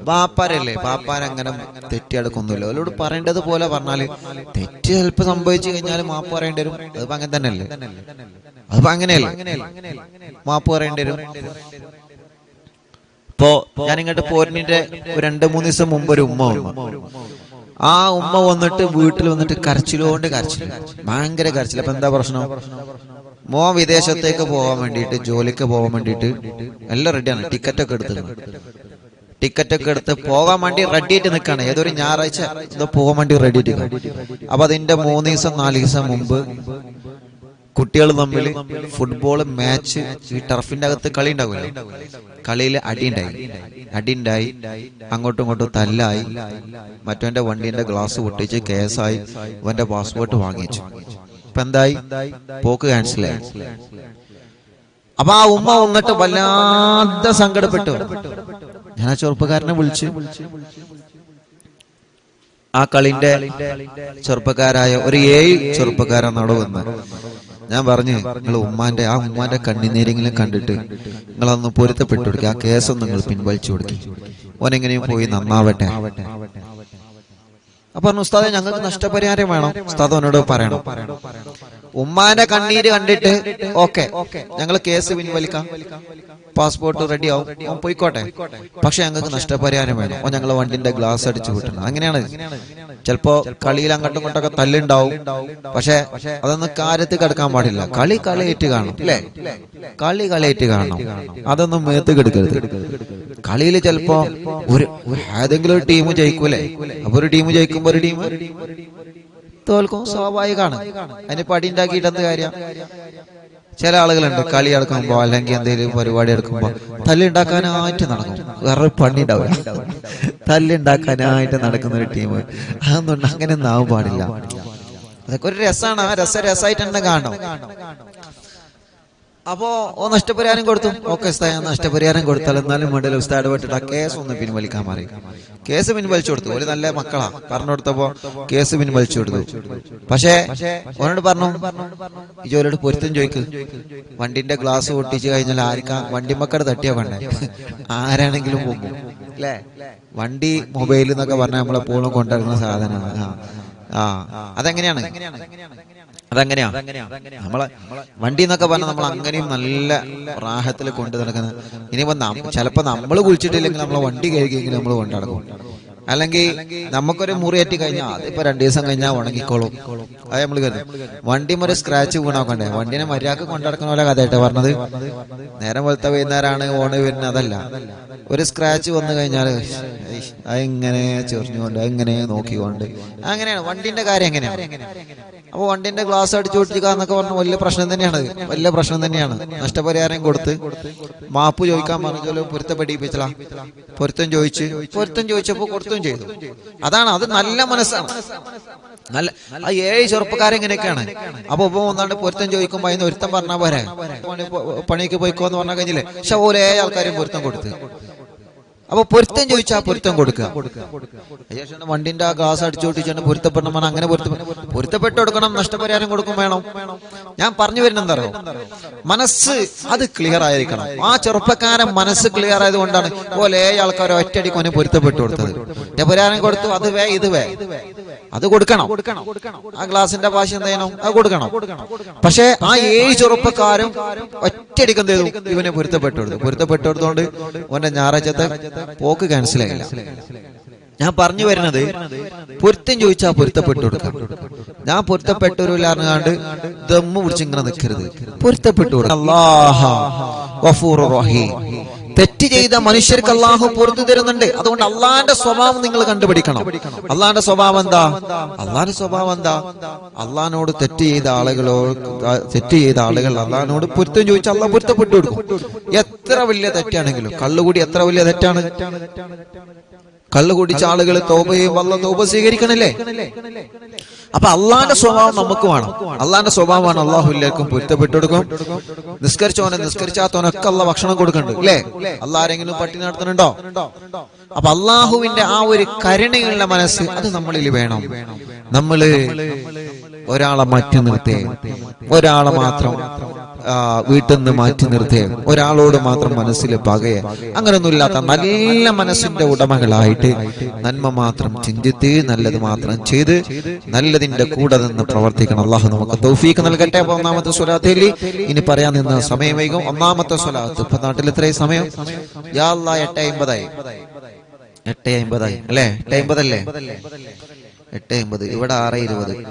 A: ബാപ്പാരല്ലേ, ബാപ്പാരങ്ങനെ തെറ്റിയെടുക്കൊന്നുമില്ല. അവരോട് പറയേണ്ടത് പോലെ പറഞ്ഞാല് തെറ്റ് ചിലപ്പോൾ സംഭവിച്ചു കഴിഞ്ഞാൽ മാപ്പ് പറയേണ്ടി വരും. അതിപ്പോ അങ്ങനെ തന്നെയല്ലേ, അതിപ്പോ അങ്ങനെയല്ലേ, മാപ്പ് പറയേണ്ടി വരും. ഇപ്പോ ഞാൻ ഇങ്ങോട്ട് പോരിന്റെ 2-3 ദിവസം മുമ്പ് ഒരു ഉമ്മ വന്നു. ആ ഉമ്മ വന്നിട്ട് വീട്ടിൽ വന്നിട്ട് കരച്ചിലോണ്ട് കരച്ചിൽ, ഭയങ്കര കരച്ചിൽ. അപ്പൊ എന്താ പ്രശ്നം? മോൻ വിദേശത്തേക്ക് പോകാൻ വേണ്ടിയിട്ട്, ജോലിക്ക് പോകാൻ വേണ്ടിയിട്ട് എല്ലാം റെഡിയാണ്. ടിക്കറ്റൊക്കെ എടുത്ത് പോകാൻ വേണ്ടി റെഡി ആയിട്ട് നിൽക്കാണ്. ഏതൊരു ഞായറാഴ്ച ഇത് പോകാൻ വേണ്ടി റെഡി ആയിട്ട്. അപ്പൊ അതിന്റെ 3 ദിവസം 4 ദിവസം മുമ്പ് കുട്ടികൾ തമ്മിൽ ഫുട്ബോൾ മാച്ച്, ഈ ടർഫിന്റെ അകത്ത് കളി ഉണ്ടാവില്ല, കളിയിൽ അടിയുണ്ടായി, അങ്ങോട്ടും ഇങ്ങോട്ടും തല്ലായി. മറ്റവന്റെ വണ്ടീന്റെ ഗ്ലാസ് പൊട്ടിച്ച് കേസായി, അവന്റെ പാസ്പോർട്ട് വാങ്ങിച്ചു. ഇപ്പൊ എന്തായി? പോക്ക് ക്യാൻസലായി. അപ്പൊ ആ ഉമ്മ വന്നിട്ട് വല്ലാതെ സങ്കടപ്പെട്ടു. ഞാൻ ആ ചെറുപ്പക്കാരനെ വിളിച്ചു. ആ കളിന്റെ ചെറുപ്പക്കാരായ ഒരു 7 ചെറുപ്പക്കാരാണ് അവിടെ വന്ന്. ഞാൻ പറഞ്ഞു, നിങ്ങൾ ഉമ്മാന്റെ കണ്ണിനേരെങ്കിലും കണ്ടിട്ട് നിങ്ങളൊന്ന് പൊരുത്തപ്പെട്ടു കൊടുക്കുക, ആ കേസൊന്നും നിങ്ങൾ പിൻവലിച്ചു കൊടുക്കി, ഓനെങ്ങനെയും പോയി നന്നാവട്ടെ. അപ്പൊ പറഞ്ഞു, ഉസ്താദെ ഞങ്ങൾക്ക് നഷ്ടപരിഹാരം വേണം. ഉസ്താദ് അവനോട് പറയണം, ഉമ്മാന്റെ കണ്ണീര് കണ്ടിട്ട് ഓക്കെ ഞങ്ങൾ കേസ് പിൻവലിക്കാം, പാസ്പോർട്ട് റെഡി ആവും, ഓൻ പോയിക്കോട്ടെ, പക്ഷെ ഞങ്ങൾക്ക് നഷ്ടപരിഹാരം വേണം, ഓ ഞങ്ങളെ വണ്ടിന്റെ ഗ്ലാസ് അടിച്ചു വിട്ടണം. അങ്ങനെയാണ്. ചിലപ്പോ കളിയിൽ അങ്ങോട്ടും ഇങ്ങോട്ടൊക്കെ തല്ലുണ്ടാവും, പക്ഷെ അതൊന്നും കാര്യത്തിൽ കിടക്കാൻ പാടില്ല. കളിയായിട്ട് കാണും, അല്ലേ? കളിയായിട്ട് കാണണം, അതൊന്നും മേത്ത് കെടുക്കരുത്. കളിയിൽ ചിലപ്പോ ഏതെങ്കിലും ഒരു ടീം ജയിക്കൂലേ, അപ്പൊ ഒരു ടീം ജയിക്കുമ്പോ ഒരു ടീം തോൽക്കും, സ്വാഭാവികമാണ്. അതിന് പടി ഉണ്ടാക്കിയിട്ട് എന്ത് കാര്യം? ചില ആളുകളുണ്ട് കളി എടുക്കുമ്പോ അല്ലെങ്കിൽ എന്തെങ്കിലും പരിപാടി എടുക്കുമ്പോ തല്ലുണ്ടാക്കാനായിട്ട് നടക്കും, വേറെ പണി ഉണ്ടാവില്ല. തല്ലുണ്ടാക്കാനായിട്ട് നടക്കുന്ന ഒരു ടീം, അതൊന്നും അങ്ങനെയൊന്നും ആവാൻ പാടില്ല. അതൊക്കെ ഒരു രസമാണ്. ആ രസമായിട്ട് തന്നെ കാണണം. അപ്പോ നഷ്ടപരിഹാരം കൊടുത്തു. ഓക്കെ ഉസ്താദ്, ഞാൻ നഷ്ടപരിഹാരം കൊടുത്താൽ എന്നാലും വേണ്ടല്ലോ ഉസ്താദ് ഇടപെട്ടിട്ട് ആ കേസ് ഒന്ന് പിൻവലിക്കാൻ പറയും. കേസ് പിൻവലിച്ചു കൊടുത്തു. ഒരു നല്ല മക്കളാ, പറഞ്ഞു കൊടുത്തപ്പോ കേസ് പിൻവലിച്ചു കൊടുത്തു. പക്ഷേ അവനോട് പറഞ്ഞു, ഈ ജോലിയോട് പൊരുത്തം ചോദിക്കും, വണ്ടിന്റെ ഗ്ലാസ് പൊട്ടിച്ചു കഴിഞ്ഞാൽ ആർക്കാ വണ്ടി മക്കടെ തട്ടിയാ വേണ്ടേ? ആരാണെങ്കിലും പോകും, അല്ലേ? വണ്ടി മൊബൈൽ എന്നൊക്കെ പറഞ്ഞാൽ നമ്മളെപ്പോഴും കൊണ്ടുവരുന്ന സാധനമാണ്. അതെങ്ങനെയാ നമ്മളെ വണ്ടി എന്നൊക്കെ പറഞ്ഞാൽ നമ്മൾ അങ്ങനെയും നല്ല റാഹത്തിൽ കൊണ്ടു നടക്കുന്നത്. ഇനിയിപ്പോ ചിലപ്പോ നമ്മൾ കുളിച്ചിട്ടില്ലെങ്കിൽ നമ്മളെ വണ്ടി കഴുകിയെങ്കിലും നമ്മൾ കൊണ്ടടക്കും. അല്ലെങ്കിൽ നമുക്കൊരു മുറിയേറ്റി കഴിഞ്ഞാൽ അതിപ്പോ 2 ദിവസം കഴിഞ്ഞാൽ ഉണങ്ങിക്കോളും. അത് നമ്മൾ കരുതും. വണ്ടിയും ഒരു സ്ക്രാച്ച് വീണാക്കണ്ടേ? വണ്ടിനെ മര്യാദക്ക് കൊണ്ടടക്കുന്ന പോലെ കഥയായിട്ട് പറഞ്ഞത്. നേരം വെളുത്ത വൈകുന്നേരമാണ് ഓണ് വരുന്നത്, അതല്ല. ഒരു സ്ക്രാച്ച് വന്നു കഴിഞ്ഞാൽ അതെങ്ങനെ ചെറിഞ്ഞുകൊണ്ട് അതെങ്ങനെ നോക്കിക്കൊണ്ട് അങ്ങനെയാണ് വണ്ടിന്റെ കാര്യം. എങ്ങനെയാണ്? അപ്പൊ വണ്ടിന്റെ ഗ്ലാസ് അടിച്ചു പൊട്ടിക്കുക എന്നൊക്കെ പറഞ്ഞ വലിയ പ്രശ്നം തന്നെയാണ്. നഷ്ടപരിഹാരം കൊടുത്ത് മാപ്പ് ചോദിക്കാൻ പറഞ്ഞു, പൊരുത്തപ്പെടിപ്പിച്ചലാ. പൊരുത്തം ചോദിച്ചപ്പോ കൊടുത്തും ചെയ്തു. അത് നല്ല മനസ്സാണ്. നല്ല ആ 7 ചെറുപ്പക്കാരെങ്ങനെയൊക്കെയാണ്. അപ്പൊ ഒന്നാണ്ട് പൊരുത്തം ചോദിക്കുമ്പോ അതിന് ഒരുത്തം പറഞ്ഞാൽ പോരെ, പണിക്ക് പോയിക്കോന്ന് പറഞ്ഞാൽ കഴിഞ്ഞില്ലേ? പക്ഷെ ഓരോ ആൾക്കാരും പൊരുത്തം കൊടുത്ത്. അപ്പൊ പൊരുത്തം ചോദിച്ചാൽ പൊരുത്തം കൊടുക്കുക. വണ്ടിന്റെ ആ ഗ്ലാസ് അടിച്ചോട്ടിച്ചാണ് പൊരുത്തപ്പെടണം. അങ്ങനെ പൊരുത്തപ്പെട്ടു കൊടുക്കണം, നഷ്ടപരിഹാരം കൊടുക്കും വേണം. ഞാൻ പറഞ്ഞു വരുന്നത് എന്താ അറിയോ? മനസ്സ് അത് ക്ലിയർ ആയിരിക്കണം. ആ ചെറുപ്പക്കാരൻ മനസ്സ് ക്ലിയർ ആയതുകൊണ്ടാണ് പോലെ ആൾക്കാർ ഒറ്റയടിക്കൊനെ പൊരുത്തപ്പെട്ടു കൊടുത്തത്. നഷ്ടപരിഹാരം കൊടുത്തു, ഇത് വേ അത് കൊടുക്കണം. ആ ഗ്ലാസിന്റെ ഭാഷ എന്ത് ചെയ്യണം? അത് കൊടുക്കണം. പക്ഷെ ആ 7 ചെറുപ്പക്കാരും ഒറ്റയടിക്ക് എന്ത് ചെയ്തു? ഇവനെ പൊരുത്തപ്പെട്ടെടുത്തോണ്ട് ഓന്റെ ഞായറാഴ്ചത്തെ പോക്ക് ക്യാൻസലായില്ല. ഞാൻ പറഞ്ഞു വരുന്നത്, പൊരുത്തം ചോദിച്ചാൽ പൊരുത്തപ്പെട്ടു കൊടുക്കാം. ഞാൻ പൊരുത്തപ്പെട്ടവരില്ലാണ്ട് ദമ്മ് പിടിച്ച് ഇങ്ങനെ നിൽക്കരുത്. പൊരുത്തപ്പെട്ടു കൊടുക്കാം. അല്ലാഹു ഗഫൂറുർ റഹീം. തെറ്റ് ചെയ്ത മനുഷ്യർക്ക് അള്ളാഹു പുറത്തു തരുന്നുണ്ട്. അതുകൊണ്ട് അള്ളാന്റെ സ്വഭാവം നിങ്ങൾ കണ്ടുപിടിക്കണം. അള്ളാന്റെ സ്വഭാവം എന്താ? അള്ളാഹിനോട് തെറ്റ് ചെയ്ത ആളുകൾ അള്ളാഹിനോട് പൊരുത്തം ചോദിച്ചാൽ അള്ളാഹ് പൊരുത്തപ്പെട്ടു കൊടുക്കും. എത്ര വലിയ തെറ്റാണെങ്കിലും. കള്ളുകൂടി എത്ര വലിയ തെറ്റാണ്? കള്ളു കുടിച്ച ആളുകൾ തൗബ ചെയ്യും, അല്ലാഹ് തൗബ സ്വീകരിക്കണല്ലേ? അപ്പൊ അള്ളാന്റെ സ്വഭാവം നമുക്ക് വേണം. അള്ളാന്റെ സ്വഭാവമാണ് അള്ളാഹു എല്ലാവർക്കും പൊരുത്തപ്പെട്ടു കൊടുക്കും. നിസ്കരിച്ചവനെ നിസ്കരിച്ചാത്തവനൊക്കെ അള്ളാഹ് ഭക്ഷണം കൊടുക്കുന്നുണ്ട് അല്ലേ? അള്ളാഹ് ആരെങ്കിലും പട്ടിണി നടത്തുന്നുണ്ടോ? അപ്പൊ അള്ളാഹുവിന്റെ ആ ഒരു കരുണയുള്ള മനസ്സ് അത് നമ്മളിൽ വേണം. നമ്മള് ഒരാളെ മാറ്റി നിർത്തേ, ഒരാളെ മാത്രം വീട്ടിൽ നിന്ന് മാറ്റി നിർത്തേ, ഒരാളോട് മാത്രം മനസ്സിൽ പകയെ, അങ്ങനൊന്നും ഇല്ലാത്ത നല്ല മനസ്സിന്റെ ഉടമകളായിട്ട് നന്മ മാത്രം ചിന്തിച്ച് നല്ലത് മാത്രം ചെയ്ത് നല്ലതിന്റെ കൂടെ നിന്ന് പ്രവർത്തിക്കണം. അള്ളാഹു നമുക്ക് തൗഫീഖ് നൽകട്ടെ. അപ്പൊ ഒന്നാമത്തെ സ്വലാത്തിൽ ഇനി പറയാൻ നിന്ന് സമയം വൈകും. ഒന്നാമത്തെ സ്വലാത്ത് ഇപ്പൊ നാട്ടിൽ എത്രയും സമയം? യാ അല്ലാഹ് 8:50 8:50 അല്ലേ? 8:50 അല്ലേ? 8:50. ഇവിടെ 6:20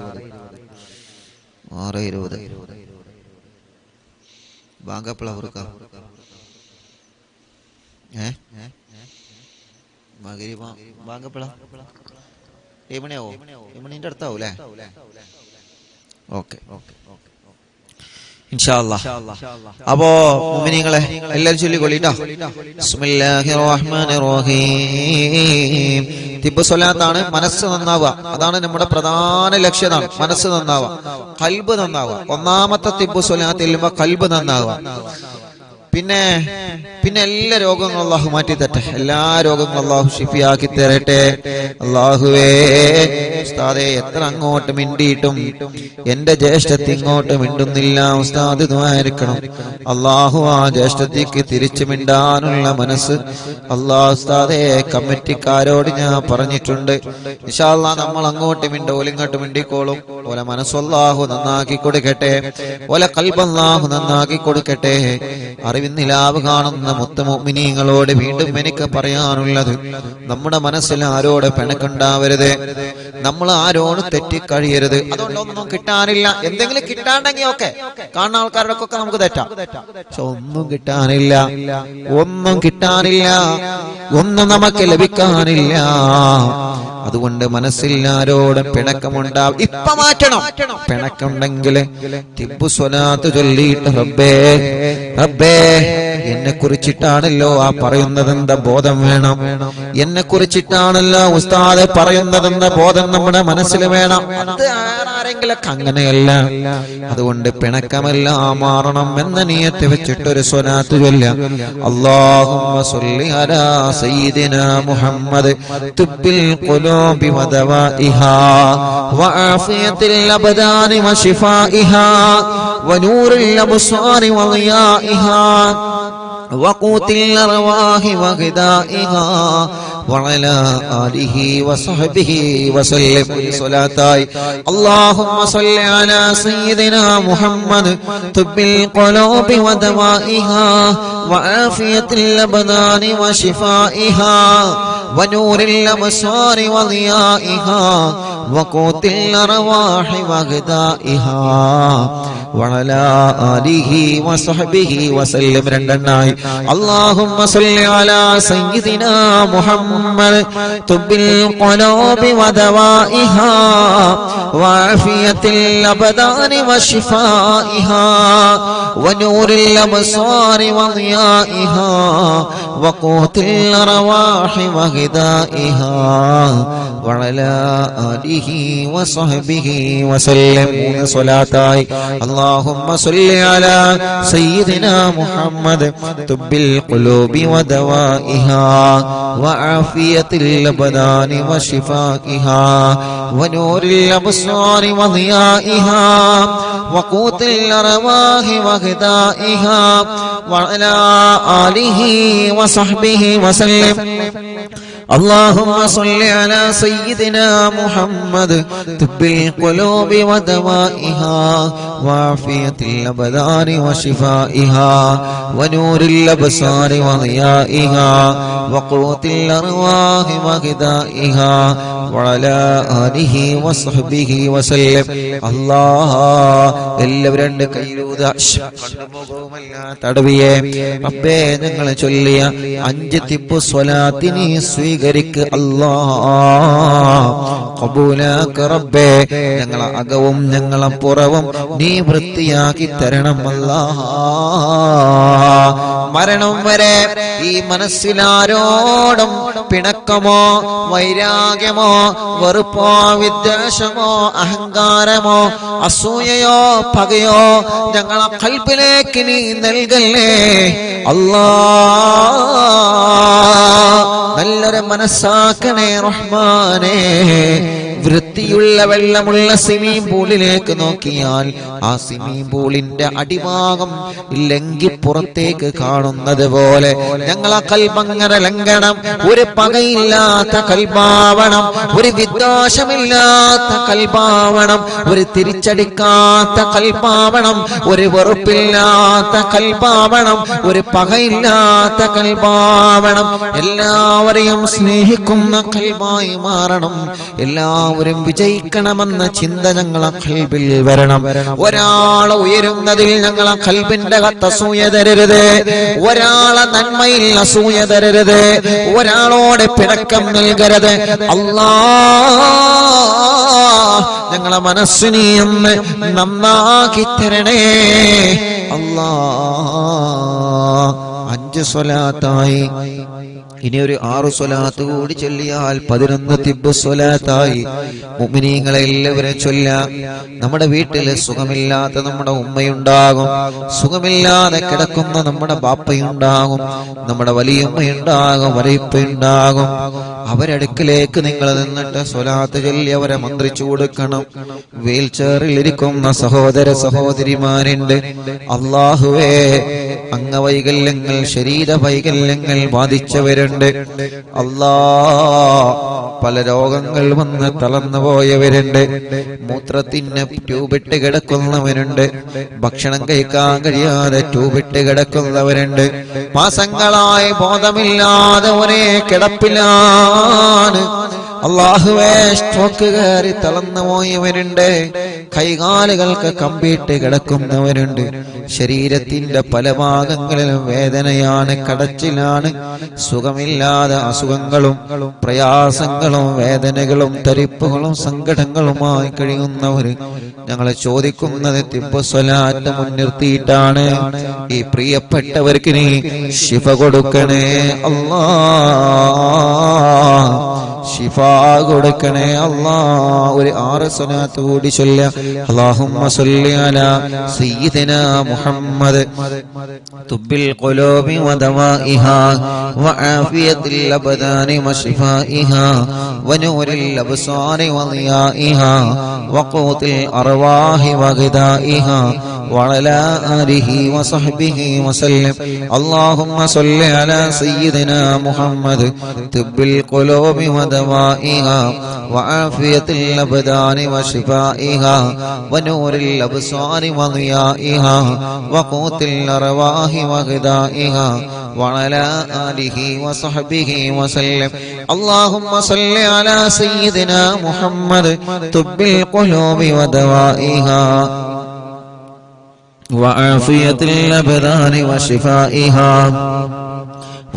A: ബാങ്കപ്പള ബാങ്കപ്പള 7 മണിയാവോ? 7 മണിന്റെ അടുത്താവും അല്ലേ? ഓക്കെ ഇൻഷാ അല്ലാഹ്. അപ്പോ മുഅ്മിനീങ്ങളെ എല്ലാവരും ചൊല്ലിക്കൊള്ളിട്ടോ. ബിസ്മില്ലാഹിർ റഹ്മാനിർ റഹീം. തിബ് സ്വലാത്താണ് മനസ്സ് നന്നാവുക. അതാണ് നമ്മുടെ പ്രധാന ലക്ഷ്യമാണ്. മനസ്സ് നന്നാവുക, ഖൽബ് നന്നാവുക. ഒന്നാമത്തെ തിബ് സ്വലാത്തിൽ ഖൽബ് നന്നാവുക. പിന്നെ എല്ലാ രോഗങ്ങളും അള്ളാഹു മാറ്റി തരട്ടെ. എല്ലാ രോഗങ്ങളും അള്ളാഹു ശിഫിയാക്കി തരട്ടെ. അള്ളാഹുവേ ഉസ്താദേ എത്ര അങ്ങോട്ട് മിണ്ടിയിട്ടും എന്റെ ജ്യേഷ്ഠത്തി ഇങ്ങോട്ട് മിണ്ടുന്നില്ല. ഉസ്താദ് ദുആയിരിക്കണം. അള്ളാഹു ആ ജ്യേഷ്ഠത്തിക്ക് തിരിച്ചു മിണ്ടാനുള്ള മനസ്സ് അള്ളാഹു ഉസ്താദേ കമ്മിറ്റിക്കാരോട് ഞാൻ പറഞ്ഞിട്ടുണ്ട്. ഇൻഷാ അല്ലാഹ് നമ്മൾ അങ്ങോട്ട് മിണ്ടോലും ഇങ്ങോട്ട് മിണ്ടിക്കോളും. ഓല മനസ്സ് അള്ളാഹു നന്നാക്കി കൊടുക്കട്ടെ. ഓല ഖൽബ് അള്ളാഹു നന്നാക്കി കൊടുക്കട്ടെ. നിലാവ് കാണുന്ന മുത്ത മുഅ്മിനീങ്ങളോട് വീണ്ടും എനിക്ക് പറയാനുള്ളത്, നമ്മുടെ മനസ്സിൽ ആരോട് പിണക്കുണ്ടാവരുത്, നമ്മൾ ആരോട് തെറ്റിക്കഴിയരുത്. അതുകൊണ്ടൊന്നും കിട്ടാനില്ല. എന്തെങ്കിലും കിട്ടാണ്ടെങ്കിൽ ഓക്കെ, കാണുന്ന ആൾക്കാരോടൊക്കെ നമുക്ക് തെറ്റാം. പക്ഷെ ഒന്നും കിട്ടാനില്ല, ഒന്നും നമുക്ക് ലഭിക്കാനില്ല. അതുകൊണ്ട് മനസ്സിൽ ആരോടും പിണക്കമുണ്ടാവും. ഇപ്പൊ മാറ്റണം. പിണക്കുണ്ടെങ്കിൽ തിബ് സ്വലാത്ത് ചൊല്ലിയിട്ട് റബ്ബേ എന്നെ കുറിച്ചിട്ടാണല്ലോ ആ പറയുന്നതെന്ന ബോധം വേണം. എന്നെ കുറിച്ചിട്ടാണല്ലോ ഉസ്താദ് പറയുന്നതെന്ന ബോധം നമ്മുടെ മനസ്സിൽ വേണം. അത് ആരെങ്കിലൊക്കെ അങ്ങനെയല്ല. അതുകൊണ്ട് പിണക്കമെല്ലാം മാറണം എന്ന നിയത്ത് വെച്ചിട്ടൊരു സ്വലാത്ത് ചൊല്ലാം. അല്ലാഹുമ്മ സ്വല്ലി അലാ സയ്യിദിനാ മുഹമ്മദ് തുബ്ബിൽ ഖുലൂബി വദവാഇഹാ വആഫിയത്തിൽ അബ്ദാനി വശിഫാഇഹാ വനൂറിൽ അബ്സാരി വളിയാഇഹാ وقوت الأرواح وغذائها وعلى آله وصحبه وسلم. صلاة اللهم صل على سيدنا محمد طب القلوب ودوائها وعافية الأبدان وشفائها ونور الأبصار وضيائها وقوت الأرواح وغذائها وعلى آله وصحبه وسلم. രണ്ടെണ്ണായി اللهم صل على سيدنا محمد طب القلوب ودوائها وعافية الأبدان وشفائها ونور الأبصار وضيائها وقوت الأرواح وغذائها وعلى آله وصحبه وسلم. صلاة اللهم صل على سيدنا محمد طب القلوب ودوائها وعافية الأبدان وشفائها ونور الأبصار وضيائها وقوت الأرواح وغذائها وعلى آله وصحبه وسلم. اللهم صل على سيدنا محمد طب القلوب ودوائها وعافية الأبدان وشفائها ونور الأبصار وضيائها وقوت الأرواح وغذائها وعلى آله وصحبه وسلم. الله എല്ലാവരും രണ്ട് കൈയിലൂത തടവിയെ റബ്ബേ ഞങ്ങൾ ചൊല്ലിയ 5 തിബ് സ്വലാത്തിനെ സ്വീകരിക്ക് അല്ലാഹ്. ഖബൂലാക്ക് റബ്ബേ. ഞങ്ങളെ അകവും ഞങ്ങളെ പുറവും നീ വൃത്തിയാക്കി തരണം അല്ലാഹ്. മരണം വരെ ഈ മനസ്സിലാരോടും പിണക്കമോ വൈരാഗ്യമോ വെറുപ്പോ വിദ്വേഷമോ അഹങ്കാരമോ അസൂയയോ പകയോ ഞങ്ങളെ ഖൽബിലേക്ക് നീ നൽകല്ലേ അല്ലാ. നല്ലൊരു മനസ്സാക്കണേ റഹ്മാനേ. വൃത്തിയുള്ള വെള്ളമുള്ള സ്വിമ്മിംഗ് പൂളിലേക്ക് നോക്കിയാൽ ആ സ്വിമ്മിംഗ് പൂളിന്റെ അടിഭാഗം ഇല്ലെങ്കിൽ പുറത്തേക്ക് കാണുന്നത് പോലെ ഞങ്ങളെ കൽബങ്ങനെ ലംഘനം, ഒരു പകയില്ലാത്ത കൽബാവണം, ഒരു വിദ്വേഷമില്ലാത്ത കൽബാവണം, ഒരു തിരിച്ചടിക്കാത്ത കൽബാവണം, ഒരു വെറുപ്പില്ലാത്ത കൽബാവണം, ഒരു പകയില്ലാത്ത കൽബാവണം. എല്ലാവരെയും സ്നേഹിക്കുന്ന കൽബായി മാറണം. എല്ലാവരും വിജയിക്കണമെന്ന ചിന്ത ഞങ്ങളെ ഖൽബിൽ വരണം. ഒരാളെ ഉയരുന്നതിൽ ഞങ്ങളെ ഖൽബിന്റെ അകത്ത് അസൂയ തരരുത്, ഒരാളെ നന്മയിൽ അസൂയ തരരുത്, ഒരാളോട് പിണക്കം നൽകരുത്. അല്ലാഹ് ഞങ്ങളെ മനസ്സിനെ ഒന്ന് നന്നാക്കി തരണേ അല്ലാഹ്. 5 സ്വലാത്തായി, ഇനി ഒരു 6 സ്വലാത്ത് കൂടി ചൊല്ലിയാൽ 11 തിബ്ബ് സ്വലാത്തായി. മുഅ്മിനീങ്ങളെ എല്ലാവരും ചൊല്ലാം. നമ്മുടെ വീട്ടിൽ സുഖമില്ലാത്ത നമ്മുടെ ഉമ്മയുണ്ടാകും, സുഖമില്ലാതെ കിടക്കുന്ന നമ്മുടെ ബാപ്പയുണ്ടാകും, നമ്മുടെ വലിയുമ്മയുണ്ടാകും, വലിയപ്പയുണ്ടാകും. അവരടുക്കിലേക്ക് നിങ്ങൾ നിന്നിട്ട് സ്വലാത്ത് ചൊല്ലി അവരെ മന്ത്രിച്ചു കൊടുക്കണം. വീൽ ചെയറിൽ ഇരിക്കുന്ന സഹോദര സഹോദരിമാരുണ്ട്. അല്ലാഹുവേ, അംഗവൈകല്യങ്ങൾ ശരീര വൈകല്യങ്ങൾ ബാധിച്ചവരുണ്ട്. അല്ലാ, പല രോഗങ്ങൾ വന്ന് തളർന്നു പോയവരുണ്ട്. മൂത്രത്തിന് ട്യൂബിട്ട് കിടക്കുന്നവരുണ്ട്. ഭക്ഷണം കഴിക്കാൻ കഴിയാതെ ട്യൂബിട്ട് കിടക്കുന്നവരുണ്ട്. മാസങ്ങളായി ബോധമില്ലാതെ ഒരേ കിടപ്പിലാണ്. അല്ലാഹുവേ, സ്ട്രോക്ക് കയറി തളർന്നു പോയവരുണ്ട്. കൈകാലുകൾക്ക് കമ്പിയിട്ട് കിടക്കുന്നവരുണ്ട്. ശരീരത്തിന്റെ പല ഭാഗങ്ങളിലും വേദനയാണ്, കടച്ചിലാണ്, സുഖമില്ലാതെ അസുഖങ്ങളും പ്രയാസങ്ങളും വേദനകളും തരിപ്പുകളും സങ്കടങ്ങളുമായി കഴിയുന്നവർ ഞങ്ങളെ ചോദിക്കുന്നത് തിബ്ബ് സ്വലാത്ത് മുൻനിർത്തിയിട്ടാണ്. ഈ പ്രിയപ്പെട്ടവർക്ക് നീ ശിഫ കൊടുക്കണേ അല്ലാഹ്, ശിഫ കൊടുക്കണേ അല്ലാഹ്. ഒരു 6 സ്വലാത്ത് കൂടി ചൊല്ലുക. അല്ലാഹുമ്മ സ്വല്ലി അലാ സയ്യിദിനാ മുഹമ്മദ് തുബ്ബിൽ ഖുലൂബി വദവാഇഹാ വആഫിയത്തിൽ അബ്ദാനി വശിഫാഇഹാ വനൂരിൽ അബ്സാരി വളിയാഇഹാ വഖൂത്തിൽ അർവാഹി വഗദാഇഹാ وعلى آله وصحبه وسلم. اللهم صل على سيدنا محمد طب القلوب ودوائها وعافية الأبدان وشفائها ونور الأبصار وضيائها وقوت الأرواح وغذائها وعلى آله وصحبه وسلم. اللهم صل على سيدنا محمد طب القلوب ودوائها وعافية الأبدان وشفائها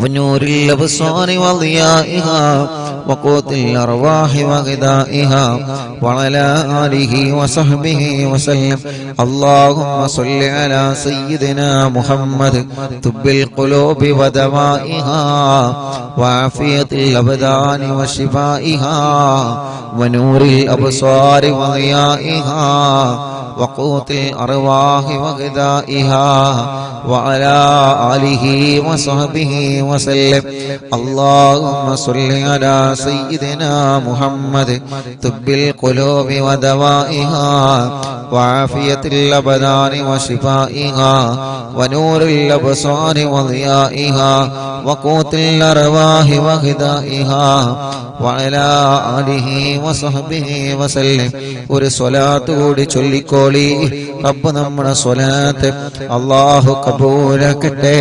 A: ونور الأبصار وضيائها وقوت الأرواح وغذائها وعلى آله وصحبه وسلم. اللهم صل على سيدنا محمد طب القلوب ودوائها وعافية الأبدان وشفائها ونور الأبصار وضيائها وقوت الأرواح وغذائها وعلى آله وصحبه وسلم. اللهم صل على سيدنا محمد طب القلوب ودوائها وعافية الأبدان وشفائها ونور الأبصار وضيائها وقوت الأرواح وغذائها وعلى آله وصحبه وسلم. ഒരു സ്വലാത്ത് കൂടി ചൊല്ലിക്കോളി. റബ്ബ് നമ്മുടെ സ്വലാത്ത് അല്ലാഹു കബൂലാക്കട്ടെ.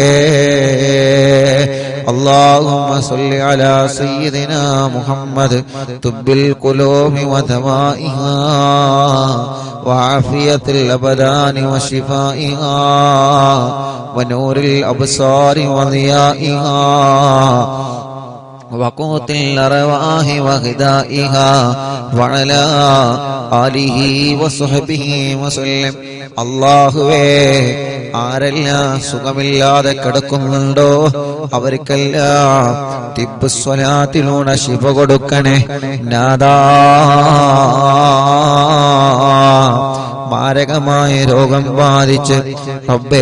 A: اللهم صل على سيدنا محمد طب القلوب ودوائها وعافية الأبدان وشفائها ونور الأبصار وضيائها وقوت الأرواح وغذائها وعلى آله وصحبه وسلم. അല്ലാഹുവേ, ആരെല്ലാം സുഖമില്ലാതെ കിടക്കുന്നുണ്ടോ അവർക്കെല്ലാം തിബ്ബ് സ്വലാത്തിലൂടെ ശിഫ കൊടുക്കണേ നാദാ. മാരകമായ രോഗം ബാധിച്ച് റബ്ബേ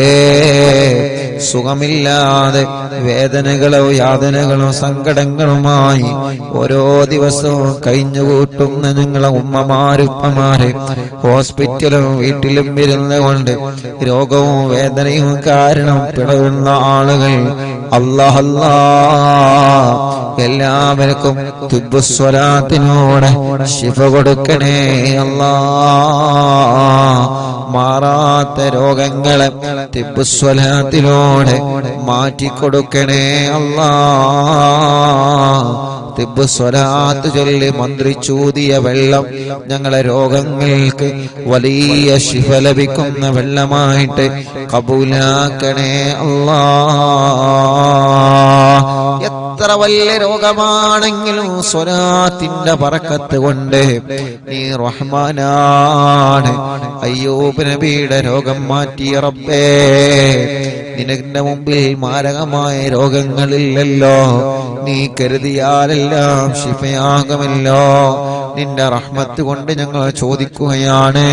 A: സുഖമില്ലാതെ വേദനകളോ യാതനകളോ സങ്കടങ്ങളുമായി ഓരോ ദിവസവും കഴിഞ്ഞുകൂട്ടുന്ന ഞങ്ങളെ ഉമ്മമാരുപ്പമാരെ ഹോസ്പിറ്റലും വീട്ടിലും ഇരുന്നുകൊണ്ട് രോഗവും വേദനയും കാരണം പിടയുന്ന ആളുകൾ അല്ലാഹ് എല്ലാവർക്കും തിബ്ബ് സ്വലാത്തിനോടെ ശിഫ കൊടുക്കണേ അല്ലാഹ്. മാറാത്ത രോഗങ്ങളെ തിബ്ബ് സ്വലാത്തിലൂടെ മാറ്റിക്കൊടുക്കണേ അല്ലാഹ്. തിബ്ബ് സ്വലാത്ത് ചൊല്ലി മന്ത്രിച്ചൂതിയ വെള്ളം ഞങ്ങളെ രോഗങ്ങൾക്ക് വലിയ ശിഫ ലഭിക്കുന്ന വെള്ളമായിട്ട് കബൂലാക്കണേ അല്ലാഹ്. എത്ര വലിയ രോഗമാണെങ്കിലും സ്വലാത്തിന്റെ ബറക്കത്ത് കൊണ്ട് നീ റഹ്മാനാണ്. അയ്യൂബ് നബിയുടെ രോഗം മാറ്റിയ റബ്ബേ, നിനന്റെ മുമ്പിൽ മാരകമായ രോഗങ്ങളില്ലല്ലോ. നീ കരുതിയാലെല്ലാം ശിഫയാകുമല്ലോ. നിന്റെ റഹ്മത്ത് കൊണ്ട് ഞങ്ങൾ ചോദിക്കുകയാണ്,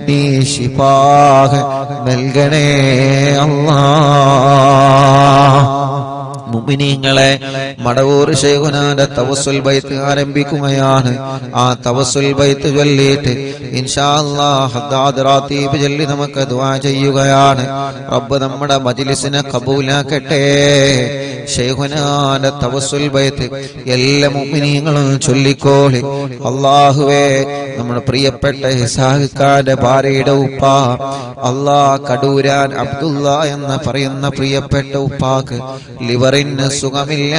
A: നീ ശിഫാഹ് നൽകണേ അല്ലാഹ്. മുഅ്മിനീങ്ങളെ, മടവൂർ ശൈഖുനാന്റെ തവസ്സുൽ ബൈത്ത് ആരംഭിക്കുകയാണ്. ആ തവസ്സുൽ ബൈത്ത് ചൊല്ലിയിട്ട് ഇൻഷാ അല്ലാഹ് ഹദ്ദാദ് റാത്തീബ് ചൊല്ലി നമുക്ക് ദുആ ചെയ്യുകയാണ്. റബ്ബ് നമ്മുടെ മജ്ലിസിനെ കബൂലാക്കട്ടെ. ശൈഖുനാന്റെ തവസ്സുൽ ബൈത്ത് എല്ലാ മുഅ്മിനീങ്ങളും ചൊല്ലിക്കോളി. അല്ലാഹുവേ, നമ്മുടെ പ്രിയപ്പെട്ട ഇസാഖിന്റെ ഭാര്യയുടെ ഉപ്പ അല്ലാഹ് കടൂരാൻ അബ്ദുള്ള എന്ന് പറയുന്ന പ്രിയപ്പെട്ട ഉപ്പാക്ക് ലിവറിന് സുഖമില്ല,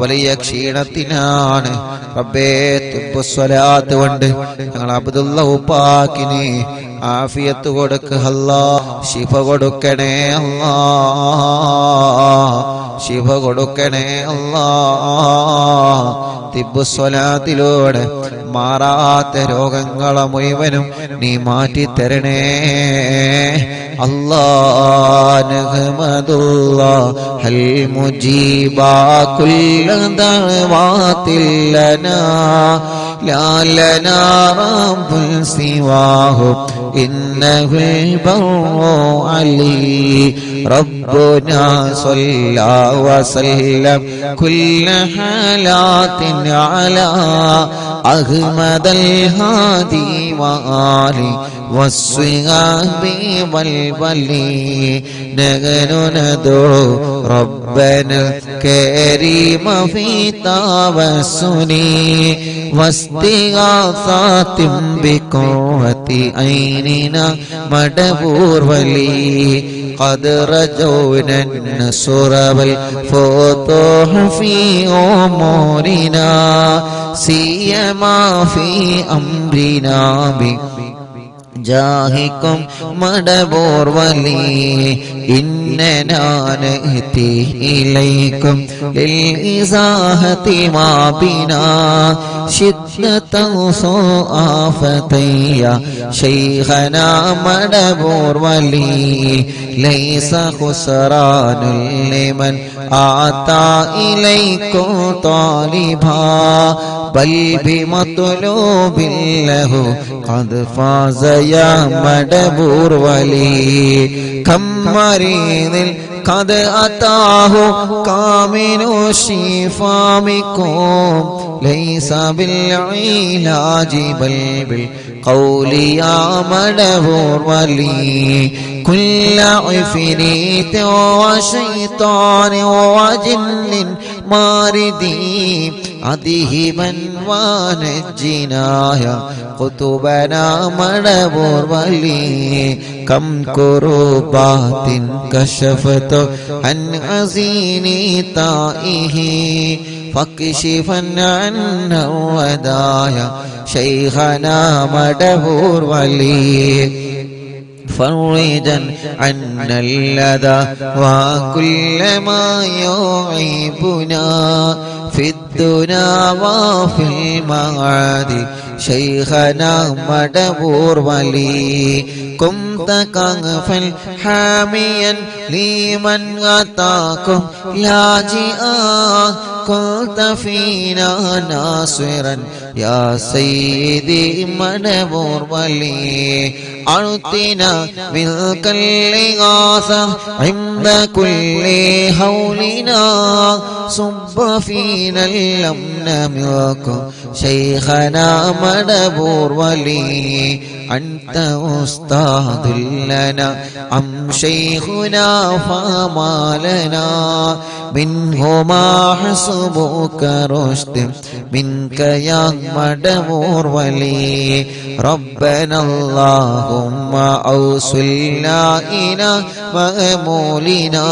A: വലിയ ക്ഷീണത്തിനാണ്. റബ്ബേ, തിബ്ബ് സ്വലാത്ത് കൊണ്ട് ഞങ്ങൾ അബ്ദുള്ള ഉപ്പാക്കിന് ആഫിയത്ത് കൊടുക്ക് അല്ലാഹ്. ശിഫ കൊടുക്കണേ അല്ലാഹ്, ശിഫ കൊടുക്കണേ അല്ലാഹ്. തിബ്ബ് സ്വലാത്തിലൂടെ മാറാത്ത രോഗങ്ങളെ മുഴുവനും നീ മാറ്റിത്തരണേ അല്ലാഹ്. നഹ്മദുല്ലാഹൽ മുജീബാ കുല്ല ദഅവാതിൽ ലനാ ലാ ലനാ റബ്ബുൻ സിവാഹു ഇന്നഹുൽ ബർറു അലി റബ്ബുനാ സ്വല്ലാ വസല്ലം കുല്ല ഹാലാത്തിൻ അലാ അഹ്മദൽ ഹാദി വആലി വസ്വിഹാബി വൽവലി നഗനു നദു റബ്ബനൽ കരീമ ഫീ തവസ്സുനി വസ്തിഗാസാതിം ബിഖുവതി ഐനിന മടബൂർ വലി قد رجونا النصر والفتوح في أمورنا سيما في أمرنا جاهكم مدبور ولي إننا نأتي إليكم للإزاحة ما بنا شدة آفتي شيخنا مدبور ولي ليس خسران لمن آتى إليكم طالبا بل بمطلوب له قد فاز يا مدبور ولي كم مريض قد أتاه كامل الشفاء منكم ليس بالعلاج بل بالقول يا مدبور ولي كل عفريت وشيطان وجن ماردي أذهبا ونجنا يا قطبنا مدبور ولي كم كربات كشفت عن حزين طائه فاكشفا عنا ودايا شيخنا مدبور ولي فرجا عنا اللذى وكل ما يعيبنا في الدنيا وفي المعاد شيخنا مدبور ولي كنت كهفا حاميا لمن أتاكم لاجئا كنت فينا ناصرا يا سيدي مدبور ولي أعطنا منك الإغاثة عند كل هولنا صب فينا الأمن منكم شيخنا مدبور ولي أنت أستاذ لنا أم شيخنا فما لنا منهما حسبك رشد منك يا مدبور ولي ربنا اللهم أوصلنا إلى مأمولنا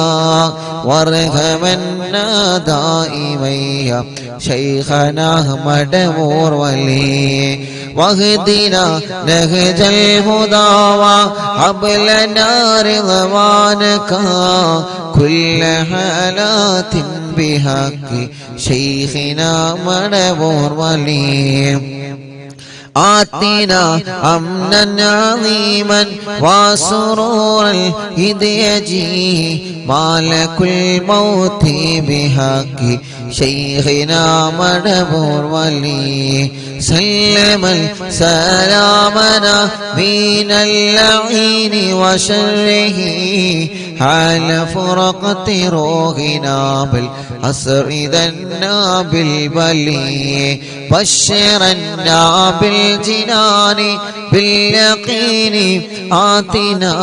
A: وارحمنا دائما يا شيخنا مدبور ولي واهدنا نهج الهدى وهب لنا رضوانك كل حالات بحق شيخنا مدبور ولي آتنا أمنا عظيما وسرورا إذ يجي مالك الموت بحق شيخنا مدبور ولي سلم سلامنا من اللعين وشره حال فرقة روحنا بالأسر ذنا بالبلي بشرنا بالجنان باليقين آتنا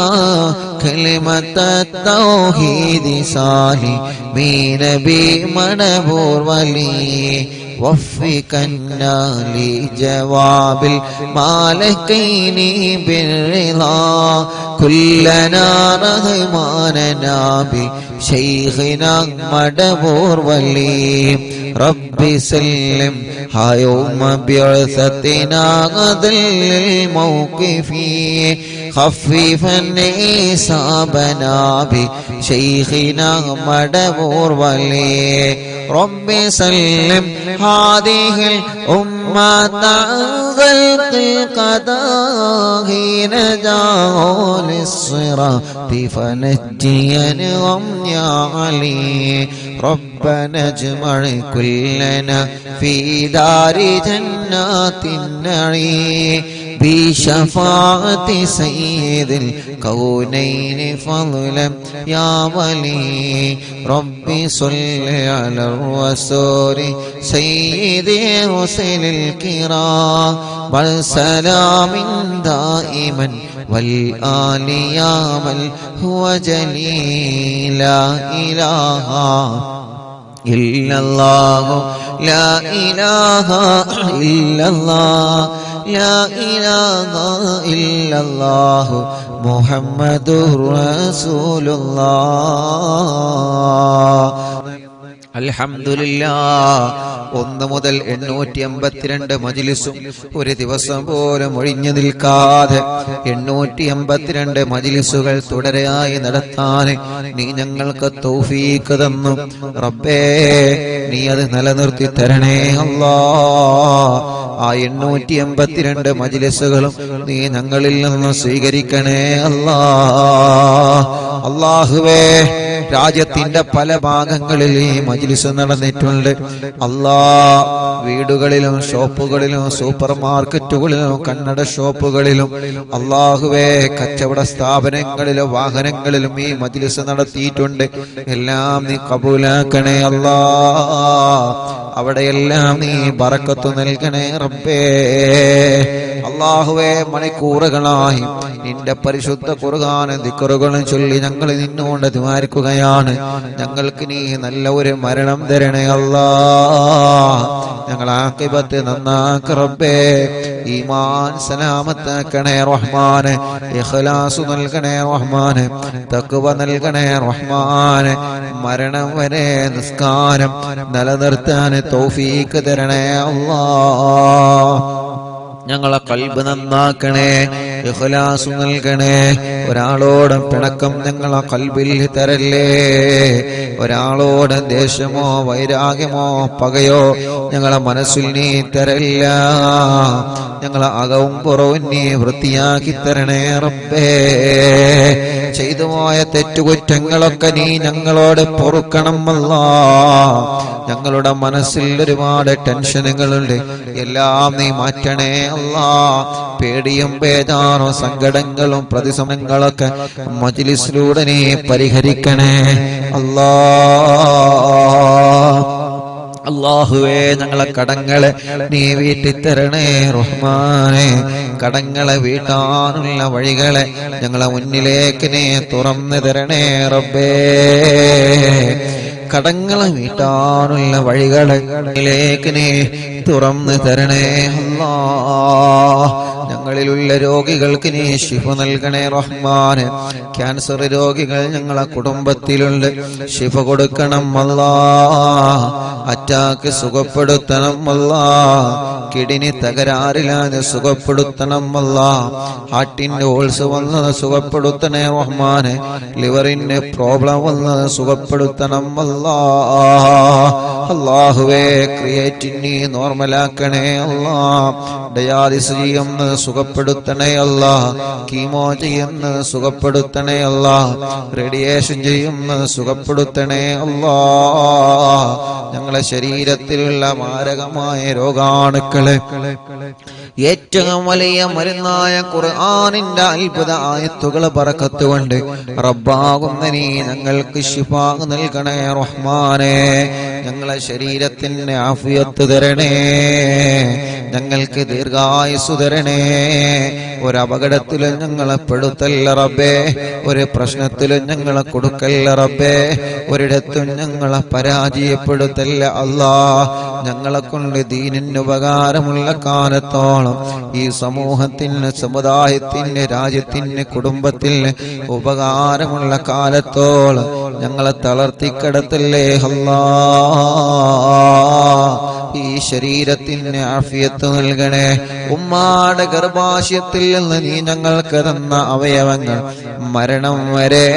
A: كلمة التوحيد سالمين بمدبور ولي وفقنا لجواب المالكين بالرضا كلنا رحماننا بشيخنا مدبور ولي رب سلم يوم بعثتنا غدل الموقف خففا حسابنا بشيخنا مدبور ولي رب سلم هذه الأمة غلق القضاء نجاه للصراط فنجينهم يا علي ربنا اجمع كلنا في دار جنات النعيم بشفاعة سيد الكونين فضلا يا ولي ربي صل على الرسول سيد رسل الكرام والسلام دائما والآل يا من هو جليل لا إله إلا الله لا إله إلا الله لا إله إلا الله محمد رسول الله അൽഹംദുലില്ലാഹ് 1 മുതൽ 882 മജ്ലിസും ഒരു ദിവസം പോലും ഒഴിഞ്ഞു നിൽക്കാതെ 882 മജ്ലിസുകൾ തുടരെയായി നടത്താൻ നീ ഞങ്ങൾക്ക് തൗഫീഖ് തന്നു റബ്ബേ. നീ അത് നിലനിർത്തി തരണേ അല്ലാഹ്. ആ 882 മജ്ലിസുകളും നീ ഞങ്ങളിൽ നിന്ന് സ്വീകരിക്കണേ അല്ലാഹ്. അല്ലാഹുവേ, രാജ്യത്തിന്റെ പല ഭാഗങ്ങളിൽ ഈ മജ്ലിസ് നടന്നിട്ടുണ്ട് അല്ലാഹ്. വീടുകളിലും ഷോപ്പുകളിലും സൂപ്പർ മാർക്കറ്റുകളിലും കണ്ണട ഷോപ്പുകളിലും അല്ലാഹുവേ, കച്ചവട സ്ഥാപനങ്ങളിലും വാഹനങ്ങളിലും ഈ മജ്ലിസ് നടത്തിയിട്ടുണ്ട്. എല്ലാം നീ കബൂലാക്കണേ അല്ലാഹ്. അവിടെയെല്ലാം നീ ബറക്കത്ത് നൽകണേ റബ്ബേ. അല്ലാഹുവേ, മണിക്കൂറുകളായി നിന്റെ പരിശുദ്ധ ഖുർആൻ ദിക്റുകളും ചൊല്ലി ഞങ്ങൾ നിന്നോട് ദുആരിക്കുകയാണ്. ഞങ്ങൾക്ക് നീ നല്ല ഒരു മരണം തരണേ അല്ലാഹ്. ഞങ്ങൾ ആഖിബത്ത് നന്നാക്ക് റബ്ബേ. ഈമാൻ സലാമത്താക്കണേ റഹ്മാനെ. ഇഖ്ലാസ് നൽകണേ റഹ്മാനെ. തഖ്വ നൽകണേ റഹ്മാനെ. മരണം വരെ നിസ്കാരം നിലനിർത്താൻ തൗഫീഖ് തരണേ അല്ലാഹ്. ഞങ്ങളെ ഖൽബ് നന്നാക്കണേ, ഇഖ്ലാസ് നൽകണേ. ഒരാളോടും പിണക്കം ഞങ്ങളെ ഖൽബിൽ തരല്ലേ. ഒരാളോട് ദേഷ്യമോ വൈരാഗ്യമോ പകയോ ഞങ്ങളെ മനസ്സിൽ നീ തരല്ല. ഞങ്ങളെ അകവും പുറവും നീ വൃത്തിയാക്കി തരണേ റബ്ബേ. ചെയ്തു പോയ തെറ്റുകുറ്റങ്ങളൊക്കെ നീ ഞങ്ങളോട് പൊറുക്കണം അല്ലാ. ഞങ്ങളുടെ മനസ്സിൽ ഒരുപാട് ടെൻഷനുകളുണ്ട്, എല്ലാം നീ മാറ്റണേ അല്ലാ. പേടിയും ബേജാറും സങ്കടങ്ങളും പ്രതിസന്ധികളൊക്കെ മജ്‌ലിസിലൂടെ നീ പരിഹരിക്കണേ അല്ലാ. അല്ലാഹുവേ, ഞങ്ങളെ കടങ്ങളെ നീ വീട്ടിത്തരണേ റഹ്മാനെ. കടങ്ങളെ വീട്ടാനുള്ള വഴികളെ ഞങ്ങളെ മുന്നിലേക്ക് നീ തുറന്നു തരണേ റബ്ബേ. കടങ്ങളെ വീട്ടാനുള്ള വഴികളെ മുന്നിലേക്ക് നീ തുറന്നു തരണേ അല്ലാ. ഞങ്ങളിലുള്ള രോഗികൾക്ക് നീ ശിഫ നൽകണേ റഹ്മാനെ. ക്യാൻസർ രോഗികൾ ഞങ്ങളെ കുടുംബത്തിലുണ്ട്, ശിഫ കൊടുക്കണം അല്ലാ. അറ്റാക്ക് സുഖപ്പെടുത്തണം അല്ലാ. കിഡ്നി തകരാറില്ലാതെ സുഖപ്പെടുത്തണം അല്ലാ. ഹാർട്ടിന്റെ ഹോൾസ് വന്നത് സുഖപ്പെടുത്തണേ റഹ്മാനെ. ലിവറിന്റെ പ്രോബ്ലം വന്നത് സുഖപ്പെടുത്തണം അല്ലാ. അല്ലാഹുവേ, ക്രിയേറ്റിനി നോർമലാക്കണേ അല്ലാ. ഡയാലിസിസ് ചെയ്യുന്നത് സുഖപ്പെടുത്തണേ അല്ലാ. കീമോ ചെയ്യുന്നത് സുഖപ്പെടുത്തണേ അല്ലാ. റേഡിയേഷൻ ചെയ്യുന്നത് സുഖപ്പെടുത്തണേ അല്ലാ. ഞങ്ങളെ ശരീരത്തിലുള്ള മാരകമായ രോഗാണുക്കളെ ഏറ്റവും വലിയ മരുന്നായ ഖുർആനിന്റെ അത്ഭുത ആയത്തുകളെ ബറക്കത്ത് കൊണ്ട് റബ്ബാകുന്ന നീ ഞങ്ങൾക്ക് ശിഫാ നൽകണേ റഹ്മാനെ. ഞങ്ങളെ ശരീരത്തിന് ആഫിയത്ത് തരണേ, ഞങ്ങൾക്ക് ദീർഘായുസ്സു തരണേ. ഒരപകടത്തിലും ഞങ്ങളെ പെടുത്തല്ല റബ്ബേ, ഒരു പ്രശ്നത്തിലും ഞങ്ങളെ കൊടുക്കല്ല റബ്ബേ, ഒരിടത്തും ഞങ്ങളെ പരാജയപ്പെടുത്തല്ല അല്ലാ. ഞങ്ങളെ കൊണ്ട് ദീനിന് ഉപകാരമുള്ള കാലത്തോളം, ഈ സമൂഹത്തിന്, സമുദായത്തിന്, രാജ്യത്തിന്, കുടുംബത്തിന് ഉപകാരമുള്ള കാലത്തോളം ഞങ്ങളെ തളർത്തിക്കിടത്തല്ലേ അല്ലാ. ഈ ശരീരത്തിന് ആഫിയത്ത് നൽകണേ. ഉമ്മാടെ ഗർഭാശയത്തിൽ നിന്ന് നീ ഞങ്ങൾക്ക് തന്ന അവയവങ്ങൾ മരണം വരെ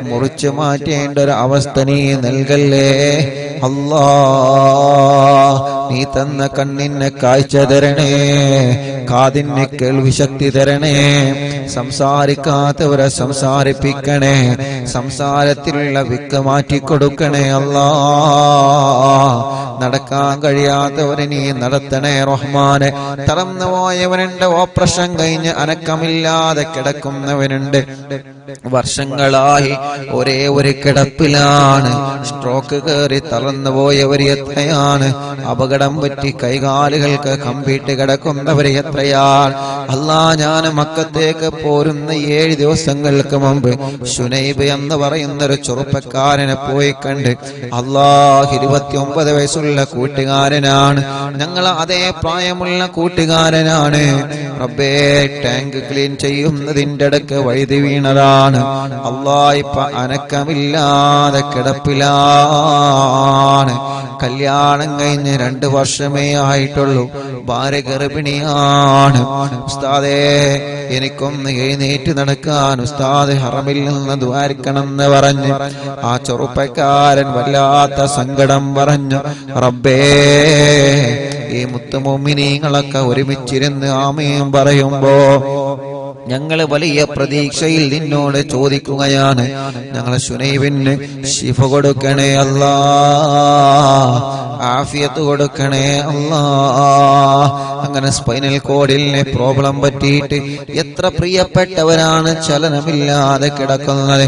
A: മുറിച്ചു മാറ്റേണ്ട ഒരു അവസ്ഥ നീ നൽകല്ലേ അല്ലാ. നീ തന്ന കണ്ണിന് കാഴ്ച തരണേ, കാതിന് കേൾവി ശക്തി തരണേ. സംസാരിക്കാത്തവരെ സംസാരിപ്പിക്കണേ, സംസാരത്തിലുള്ള വിക്ക് മാറ്റിക്കൊടുക്കണേ അല്ലാ. നടക്കാൻ കഴിയാത്തവരെ നീ നടത്തണേ റഹ്മാനെ. തളർന്നുപോയവനുണ്ട്, ഓപ്പറേഷൻ കഴിഞ്ഞ് അനക്കമില്ലാതെ കിടക്കുന്നവനുണ്ട്, വർഷങ്ങളായി ഒരേ ഒരു കിടപ്പിലാണ്. സ്ട്രോക്ക് കയറി തളർന്നുപോയവർ എത്രയാണ്, അപകടം പറ്റി കൈകാലുകൾക്ക് കമ്പിട്ട് കിടക്കുന്നവർ എത്രയാണ്. അല്ലാ, ഞാൻ മക്കത്തേക്ക് പോരുന്ന 7 ദിവസങ്ങൾക്ക് മുമ്പ് ശുനൈബ് എന്ന് പറയുന്ന ഒരു ചെറുപ്പക്കാരനെ പോയി കണ്ട്. അല്ലാഹ്, 29 വയസ്സുള്ള കൂട്ടുകാരനാണ്, ഞങ്ങൾ അതേ പ്രായമുള്ള കൂട്ടുകാരനാണ്. റബ്ബേ, ടാങ്ക് ക്ലീൻ ചെയ്യുന്നതിന്റെ ഇടയ്ക്ക് വഴുതി വീണതാണ്. അല്ലാഹ്, ഇപ്പൊ അനക്കമില്ലാതെ കിടപ്പിലാണ്. കല്യാണം കഴിഞ്ഞ് 2 വർഷമേ ആയിട്ടുള്ളൂ, ഭാര്യ ഗർഭിണിയാണ്. ഉസ്താദേ, എനിക്കൊന്ന് എഴുന്നേറ്റ് നടക്കാൻ ഉസ്താദ് ഹറമിൽ നിന്ന് ദ്വാരിക്കണമെന്ന് പറഞ്ഞ് ആ ചെറുപ്പക്കാരൻ വല്ലാത്ത സങ്കടം പറഞ്ഞു. റബ്ബേ, ഈ മുത്തുമോമിനീങ്ങളൊക്കെ ഒരുമിച്ചിരുന്ന് ആമീൻ പറയുമ്പോ ഞങ്ങൾ വലിയ പ്രതീക്ഷയിൽ നിന്നോട് ചോദിക്കുകയാണ്. ഞങ്ങളെ ശുനൈബിന് ശിഫ കൊടുക്കണേ അല്ലാ, ആഫിയത്ത് കൊടുക്കണേ അല്ലാ. അങ്ങനെ സ്പൈനൽ കോഡിലെ പ്രോബ്ലം പറ്റിയിട്ട് എത്ര പ്രിയപ്പെട്ടവരാണ് ചലനമില്ലാതെ കിടക്കുന്നത്.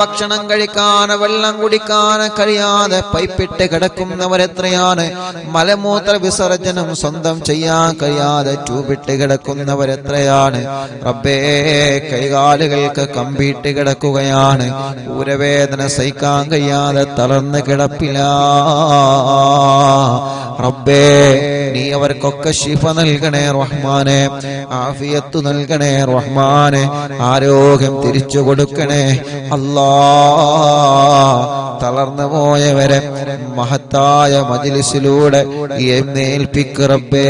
A: ഭക്ഷണം കഴിക്കാൻ, വെള്ളം കുടിക്കാൻ കഴിയാതെ പൈപ്പിട്ട് കിടക്കുന്നവരെത്രയാണ്. മലമൂത്ര വിസർജനം സ്വന്തം ചെയ്യാൻ കഴിയാതെ ട്യൂബിട്ട് കിടക്കുന്നവരെത്രയാണ്. റബ്ബേ, കൈകാലുകൾക്ക് കമ്പിട്ട് കിടക്കുകയാണ്, ഊരവേദന സഹിക്കാൻ കഴിയാതെ തളർന്ന് കിടപ്പിലാ. റബ്ബേ, നീ അവർക്കൊക്കെ ശിഫ നൽകണേ റഹ്മാനെ, ആഫിയത്ത് നൽകണേ റഹ്മാനെ, ആരോഗ്യം തിരിച്ചു കൊടുക്കണേ അല്ലാ. തളർന്നു പോയവരെ മഹത്തായ മജ്‌ലിസിലൂടെ എഴുന്നേൽപ്പിക്ക് റബ്ബേ.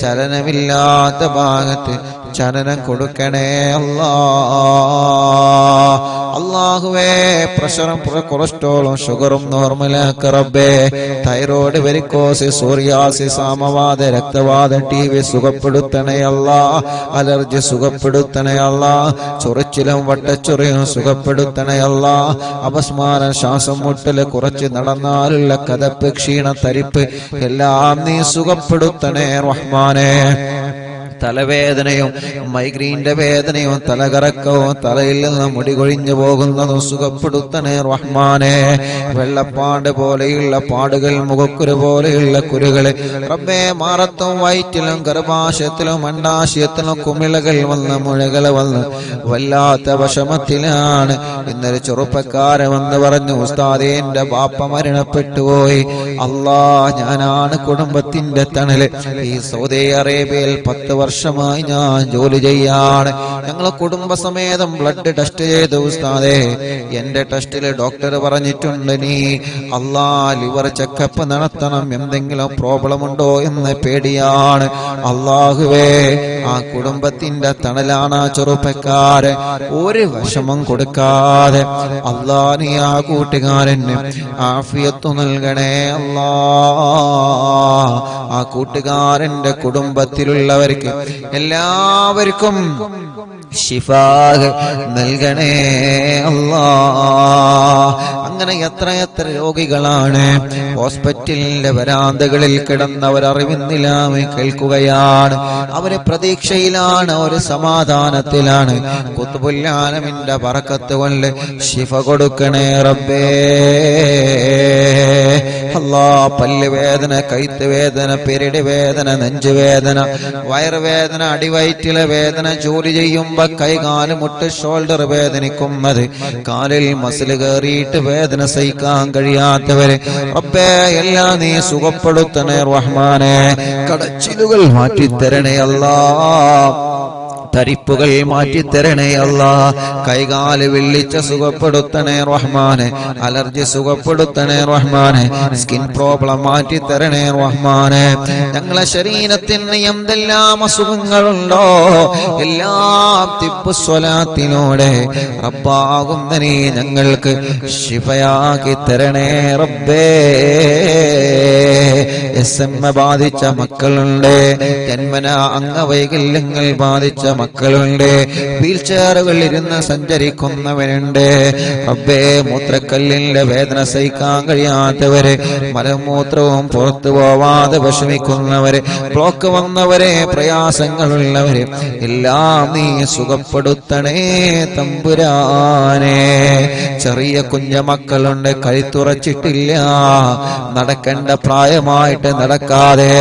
A: ചലനമില്ലാത്ത ഭാഗത്ത് ചലനം കൊടുക്കണേ അല്ലാ. അല്ലാഹുവേ പ്രഷറും കൊളസ്ട്രോളും ഷുഗറും നോർമലാക്ക റബ്ബേ. തൈറോയ്ഡ്, വെരിക്കോസ്, സോറിയാസിസ്, ആമവാദ, രക്തവാദ, TB സുഖപ്പെടുത്തണേ അല്ലാ. അലർജി സുഖപ്പെടുത്തണേ അല്ലാ. ചൊറിച്ചിലും വട്ടച്ചൊറിയും സുഖപ്പെടുത്തണേ അല്ലാ. അപസ്മാരം, ശ്വാസം മുട്ടല്, കുറച്ച് നടന്നാലുള്ള കതപ്പ്, ക്ഷീണ, തരിപ്പ് എല്ലാം നീ സുഖപ്പെടുത്തണേ റഹ്മാനേ. തലവേദനയും മൈഗ്രീന്റെ വേദനയും തലകറക്കവും തലയിൽ നിന്ന് മുടി കൊഴിഞ്ഞു പോകുന്നതും സുഖപ്പെടുത്തണേ റഹ്മാനേ. വെള്ളപ്പാട് പോലെയുള്ള പാടുകൾ, മുഖക്കുരു പോലെയുള്ള കുരുകള് റബ്ബേ, മാറത്തും വയറ്റിലും ഗർഭാശയത്തിലും അണ്ടാശയത്തിലും കുമിളകൾ വന്ന് മുഴകൾ വന്ന് വല്ലാത്ത വിഷമത്തിലാണ്. ഇന്നൊരു ചെറുപ്പക്കാരൻ വന്ന് പറഞ്ഞു, ഉസ്താദേ എന്റെ ബാപ്പ മരണപ്പെട്ടുപോയി. അല്ലാ, ഞാനാണ് കുടുംബത്തിന്റെ തണല്. ഈ സൗദി അറേബ്യയിൽ 10 വർഷമായി ഞാൻ ജോലി ചെയ്യാണ്. ഞങ്ങളെ കുടുംബസമേതം ബ്ലഡ് ടെസ്റ്റ് ചെയ്തു ഉസ്താദേ. എന്റെ ടെസ്റ്റില് ഡോക്ടർ പറഞ്ഞിട്ടുണ്ട്, നീ ലിവർ ചെക്കപ്പ് നടത്തണം, എന്തെങ്കിലും പ്രോബ്ലം ഉണ്ടോ എന്ന് പേടിയാണ്. അല്ലാഹുവേ, ആ കുടുംബത്തിന്റെ തണലാണ് ആ ചെറുപ്പക്കാരൻ. ഒരു വിഷമം കൊടുക്കാതെ അല്ലാ, നീ ആ കൂട്ടുകാരന് ആഫിയത്ത് നൽകണേ അല്ലാ. ആ കൂട്ടുകാരന്റെ കുടുംബത്തിലുള്ളവർക്ക് എല്ലാവർക്കും ശിഫാഹ് നൽകണേ അല്ലാ. അങ്ങനെ എത്ര രോഗികളാണ് ഹോസ്പിറ്റലിന്റെ വരാന്തകളിൽ കിടന്നവർ അറിവിന്നില്ലാതെ കേൾക്കുകയാണ്. അവര് പ്രതീക്ഷയിലാണ്, ഒരു സമാധാനത്തിലാണ്. ഖുത്ബുൽ ആലമിന്റെ ബറക്കത്ത് കൊണ്ട് ശിഫ കൊടുക്കണേ റബ്ബേ. അല്ലാ, പല്ല് വേദന, കൈത്ത് വേദന, പെരടി വേദന, നെഞ്ചുവേദന, വയറുവേദന, അടിവയറ്റിലെ വേദന, ജോലി ചെയ്യുമ്പോ കൈകാല് മുട്ട് ഷോൾഡർ വേദനിക്കുന്നത്, കാലിൽ മസിൽ കയറിയിട്ട് വേദന സഹിക്കാൻ കഴിയാത്തവര് റബ്ബേ എല്ലാം നീ സുഖപ്പെടുത്തണേ റഹ്മാനേ. കടച്ചിലുകൾ മാറ്റിത്തരണേ അല്ലാ. തരിപ്പുകൾ മാറ്റിത്തരണേ അല്ലാ. കൈകാല് വിള്ളിച്ച സുഖപ്പെടുത്തണേ റഹ്മാനെ. അലർജി സുഖപ്പെടുത്തണേ റഹ്മാനെ. സ്കിൻ പ്രോബ്ലം മാറ്റിത്തരണേ റഹ്മാനെ. ഞങ്ങളെ ശരീരത്തിന് എന്തെല്ലാം അസുഖങ്ങളുണ്ടോ എല്ലാം തിബ്ബ് സ്വലാത്തിലൂടെ റബ്ബാകുന്ന നീ ഞങ്ങൾക്ക് ശിഫയാക്കി തരണേ റബ്ബേ. SMA ബാധിച്ച മക്കളുണ്ട്, ജന്മന അംഗവൈകല്യങ്ങൾ ബാധിച്ച മക്കളുണ്ട്, വീൽ ചെയറുകളിൽ ഇരുന്ന് സഞ്ചരിക്കുന്നവരുണ്ട് റബ്ബേ. മൂത്രക്കല്ലിന്റെ വേദന സഹിക്കാൻ കഴിയാത്തവര്, മലമൂത്രവും പുറത്തു പോവാതെ വിഷമിക്കുന്നവര്, ബ്ലോക്ക് വന്നവരെ, പ്രയാസങ്ങളുള്ളവര് എല്ലാം നീ സുഖപ്പെടുത്തണേ തമ്പുരാനെ. ചെറിയ കുഞ്ഞമക്കളുണ്ട്, കഴുത്തുറച്ചിട്ടില്ല, നടക്കേണ്ട പ്രായമായിട്ട് നടക്കാതെ,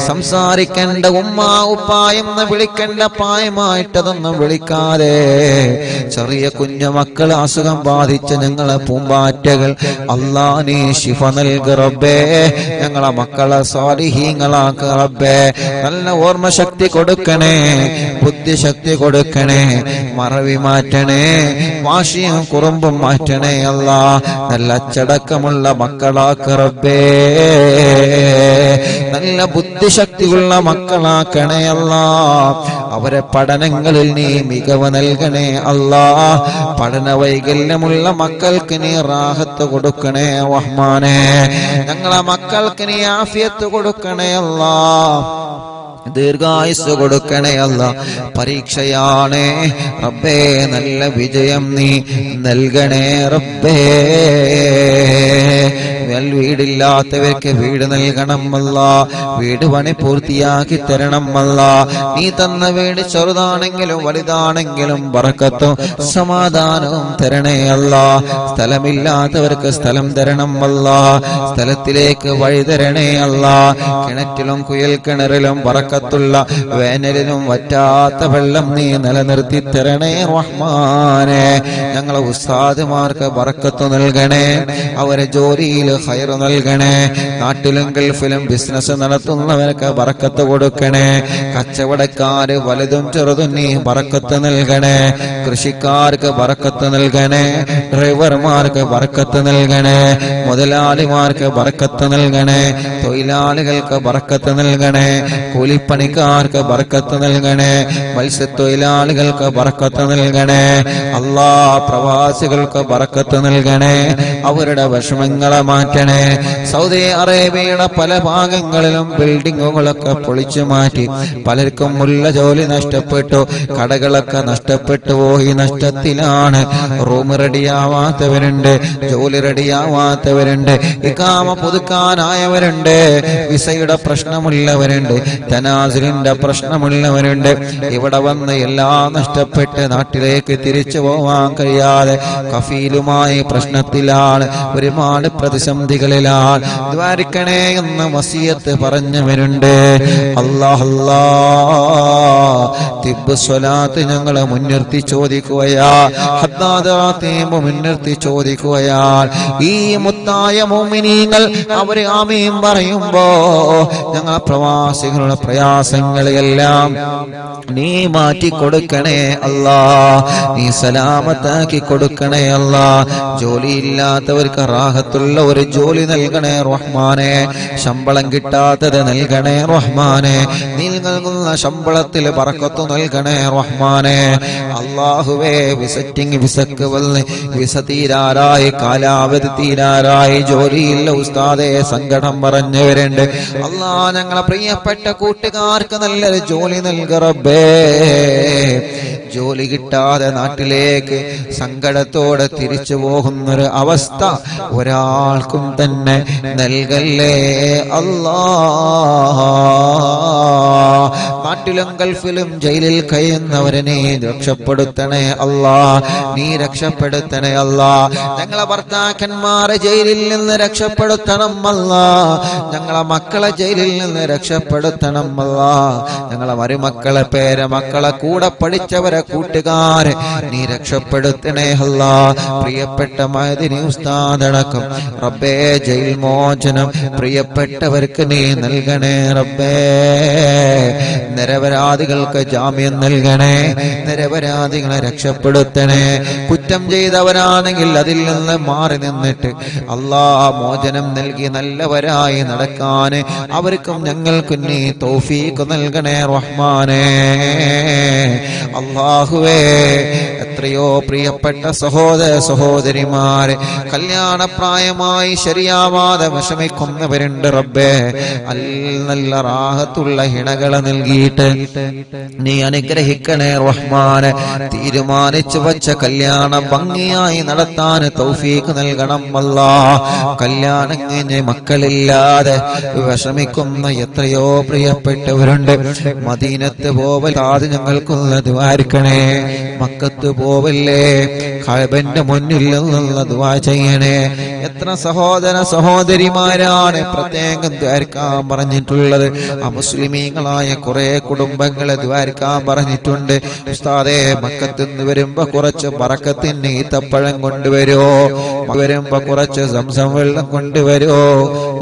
A: സംസാരിക്കേണ്ട ഉമ്മ ഉപ്പ എന്ന് വിളിക്കേണ്ട പ്രായമായിട്ടതൊന്നും വിളിക്കാതെ, ചെറിയ കുഞ്ഞമക്കൾ അസുഖം ബാധിച്ച ഞങ്ങളെ പൂമ്പാറ്റകൾ അല്ലാ നീ ശിഫ നൽക റബ്ബേ. ഞങ്ങളെ മക്കളെ സ്വാലിഹീങ്ങളാക്ക റബ്ബേ. നല്ല ഓർമ്മശക്തി കൊടുക്കണേ, ബുദ്ധിശക്തി കൊടുക്കണേ, മറവി മാറ്റണേ, വാശിയും കുറുമ്പും മാറ്റണേ അല്ലാ. നല്ല അച്ചടക്കമുള്ള മക്കളാക്ക റബ്ബേ. നല്ല ബുദ്ധിശക്തിയുള്ള മക്കളാക്കണേ അല്ലാ. അവരെ പഠനങ്ങളിൽ നീ മികവ് നൽകണേ അല്ലാ. പഠന വൈകല്യമുള്ള മക്കൾക്ക് നീ റാഹത്ത് കൊടുക്കണേ റഹ്മാനേ. ഞങ്ങളെ മക്കൾക്ക് നീ ആഫിയത്ത് കൊടുക്കണേ അല്ലാ. ദീർഘായുസ് കൊടുക്കണേ അല്ലാ. പരീക്ഷയാണ് റബ്ബേ, നല്ല വിജയം നീ നൽകണേ റബ്ബേ. വീടില്ലാത്തവർക്ക് വീട് നൽകണം അല്ലാ. വീട് പണി പൂർത്തിയാക്കി തരണം അല്ലാ. നീ തന്ന വീട് ചെറുതാണെങ്കിലും വലുതാണെങ്കിലും ബറക്കത്തും സമാധാനവും തരണേ അല്ലാ. സ്ഥലമില്ലാത്തവർക്ക് സ്ഥലം തരണം അല്ലാ. സ്ഥലത്തിലേക്ക് വഴി തരണേ അല്ലാ. കിണറ്റിലും കുയൽ കിണറിലും ബറക്കത്തുള്ള വേനലിലും വറ്റാത്ത വെള്ളം നീ നിലനിർത്തി തരണേ റഹ്മാനെ. ഞങ്ങളെ ഉസ്താദുമാർക്ക് ബറക്കത്ത് നൽകണേ. അവരെ ജോലിയിൽ ഖൈർ നൽകണേ. നൽകണേ. നാട്ടിലും ഗൾഫിലും ബിസിനസ് നടത്തുന്നവർക്ക് ബറക്കത്ത് കൊടുക്കണേ. കച്ചവടക്കാര് വലുതും ചെറുതും നീ ബറക്കത്ത് നൽകണേ. കൃഷിക്കാർക്ക് ബറക്കത്ത് നൽകണേ. ഡ്രൈവർമാർക്ക് ബറക്കത്ത് നൽകണേ. മുതലാളിമാർക്ക് ബറക്കത്ത് നൽകണേ. തൊഴിലാളികൾക്ക് ബറക്കത്ത് നൽകണേ. കൂലിപ്പണിക്കാർക്ക് ബറക്കത്ത് നൽകണേ. മത്സ്യത്തൊഴിലാളികൾക്ക് ബറക്കത്ത് നൽകണേ. അല്ലാ, പ്രവാസികൾക്ക് ബറക്കത്ത് നൽകണേ. അവരുടെ വിഷമങ്ങളെ മാറ്റണേ. സൗദി അറേബ്യയുടെ പല ഭാഗങ്ങളിലും ബിൽഡിങ്ങുകളൊക്കെ പൊളിച്ചു മാറ്റി പലർക്കും ഉള്ള ജോലി നഷ്ടപ്പെട്ടു. കടകളൊക്കെ നഷ്ടപ്പെട്ടു പോയി. നഷ്ടത്തിലാണ്. റൂം റെഡിയാവാത്തവരുണ്ട്, ജോലി റെഡിയാവാത്തവരുണ്ട്, ഇഖാമ പുതുക്കാനായവരുണ്ട്, വിസയുടെ പ്രശ്നമുള്ളവരുണ്ട്, തനാസുലിന്റെ പ്രശ്നമുള്ളവരുണ്ട്. ഇവിടെ വന്ന് എല്ലാം നഷ്ടപ്പെട്ട് നാട്ടിലേക്ക് തിരിച്ചു പോവാൻ കഴിയാതെ കഫീലുമായി പ്രശ്നത്തിലാണ്, ഒരുപാട് പ്രതിസന്ധികളിലാണ്. ദ്വാരിക്കണേ എന്ന് വസിയത്ത് പറഞ്ഞവരുണ്ട്. അല്ലാഹ് തിബ്ബ് സ്വലാത്ത് ഞങ്ങളെ മുൻനിർത്തി ചോദിക്കുകയാ. ഹദ്ദാദാത്തീബ് മുൻനിർത്തി ചോദിക്കുകയാ. ഈ മുത്തായ മുഅ്മിനീങ്ങൾ അവര് ആമീൻ പറയുമ്പോ ഞങ്ങളെ പ്രവാസികളുടെ പ്രയാസങ്ങളെല്ലാം നീ മാറ്റി കൊടുക്കണേ അല്ലാ. നീ സലാമത്താക്കി കൊടുക്കണേ അല്ലാ. ജോലിയില്ലാത്തവർക്ക് റാഹത്തുള്ള ഒരു ജോലി നൽകണേ റഹ്മാനെ. ശമ്പളം കിട്ടാത്തത് നൽകണേ റഹ്മാനെ. നീ നൽകുന്ന ശമ്പളത്തിൽ ബറക്കത്ത് നൽകണേ റഹ്മാനെ. അല്ലാഹുവേ, വിസക്ക് വന്ന് വിസ തീരാറായി, കാലാവധി തീരാറായി, ജോലിയില്ല ഉസ്താദെ സങ്കടം പറഞ്ഞവരുണ്ട്. അല്ലാ, ഞങ്ങളെ പ്രിയപ്പെട്ട കൂട്ടുകാർക്ക് നല്ലൊരു ജോലി നൽക റബ്ബേ. ജോലി കിട്ടാതെ നാട്ടിലേക്ക് സങ്കടത്തോടെ തിരിച്ചു പോകുന്നൊരു അവസ്ഥ ഒരാൾക്കും തന്നെ നൽകല്ലേ അല്ലാ. നാട്ടിലും ഗൾഫിലും ജയിലിൽ കഴിയുന്നവരെ നീ രക്ഷപ്പെടുത്തണേ അല്ലാ. നീ രക്ഷപ്പെടുത്തണേ അല്ലാ. ഞങ്ങളെ ഭർത്താക്കന്മാരെ ജയിലിൽ നിന്ന് രക്ഷപ്പെടുത്തണം അല്ലാ. ഞങ്ങളെ മക്കളെ ജയിലിൽ നിന്ന് രക്ഷപ്പെടുത്തണം അല്ലാ. ഞങ്ങളെ മരുമക്കളെ, പേരമക്കളെ, കൂടെ പഠിച്ചവരെ, കൂട്ടുകാരെ നീ രക്ഷപ്പെടുത്തണേ അല്ലാ. പ്രിയപ്പെട്ട മഅ്ദിനി ഉസ്താദ് അടക്കം റബ്ബേ ജയിൽ മോചനം പ്രിയപ്പെട്ടവർക്ക് നീ നൽകണേ റബ്ബേ. നിരപരാധികൾക്ക് ജാമ്യം നൽകണേ. നിരപരാധികളെ രക്ഷപ്പെടുത്തണേ. കുറ്റം ചെയ്തവരാണെങ്കിൽ അതിൽ നിന്ന് മാറി നിന്നിട്ട് അല്ലാ മോചനം നൽകി നല്ലവരായി നടക്കാൻ അവർക്കും ഞങ്ങൾക്കും നീ തൗഫീഖ് നൽകണേ റഹ്മാനേ. അല്ലാഹുവേ, എത്രയോ പ്രിയപ്പെട്ട സഹോദര സഹോദരിമാരെ കല്യാണപ്രായമായി ശരിയാവാതെ വിഷമിക്കുന്നവരുണ്ട് റബ്ബേ. നല്ല റാഹത്തുള്ള ഹിണകളെ നൽകിയിട്ട് നീ അനുഗ്രഹിക്കണേ റഹ്മാനെ. തീരുമാനിച്ചു വച്ച കല്യാണം ഭംഗിയായി നടത്താൻ തൗഫീഖ് നൽകണം അല്ലാ. കല്യാണം കഴിഞ്ഞ് മക്കളില്ലാതെ വിഷമിക്കുന്ന എത്രയോ പ്രിയപ്പെട്ടവരുണ്ട്. മദീനത്ത് പോവലാതെ ഞങ്ങൾക്കുള്ള ദുആരിക്കണേ. മക്കത്ത് പോവല്ലേ, കഅബന്റെ മുന്നിൽ നിന്ന് ദുആ ചെയ്യണേ. എത്ര സഹോദര സഹോദരിമാരാണ് പ്രത്യേകം ദ്വാരക്കാൻ പറഞ്ഞിട്ടുള്ളത്. അമുസ്ലിമീങ്ങളായ കുറെ കുടുംബങ്ങളെ ദ്വാരക്കാൻ പറഞ്ഞിട്ടുണ്ട്. ഉസ്താദേ, മക്കത്ത് നിന്ന് വരുമ്പോ കുറച്ച് ബറക്കത്തിന് ഈത്തപ്പഴം കൊണ്ടുവരുമോ, വരുമ്പോ കുറച്ച് സംസം വെള്ളം കൊണ്ടുവരുമോ,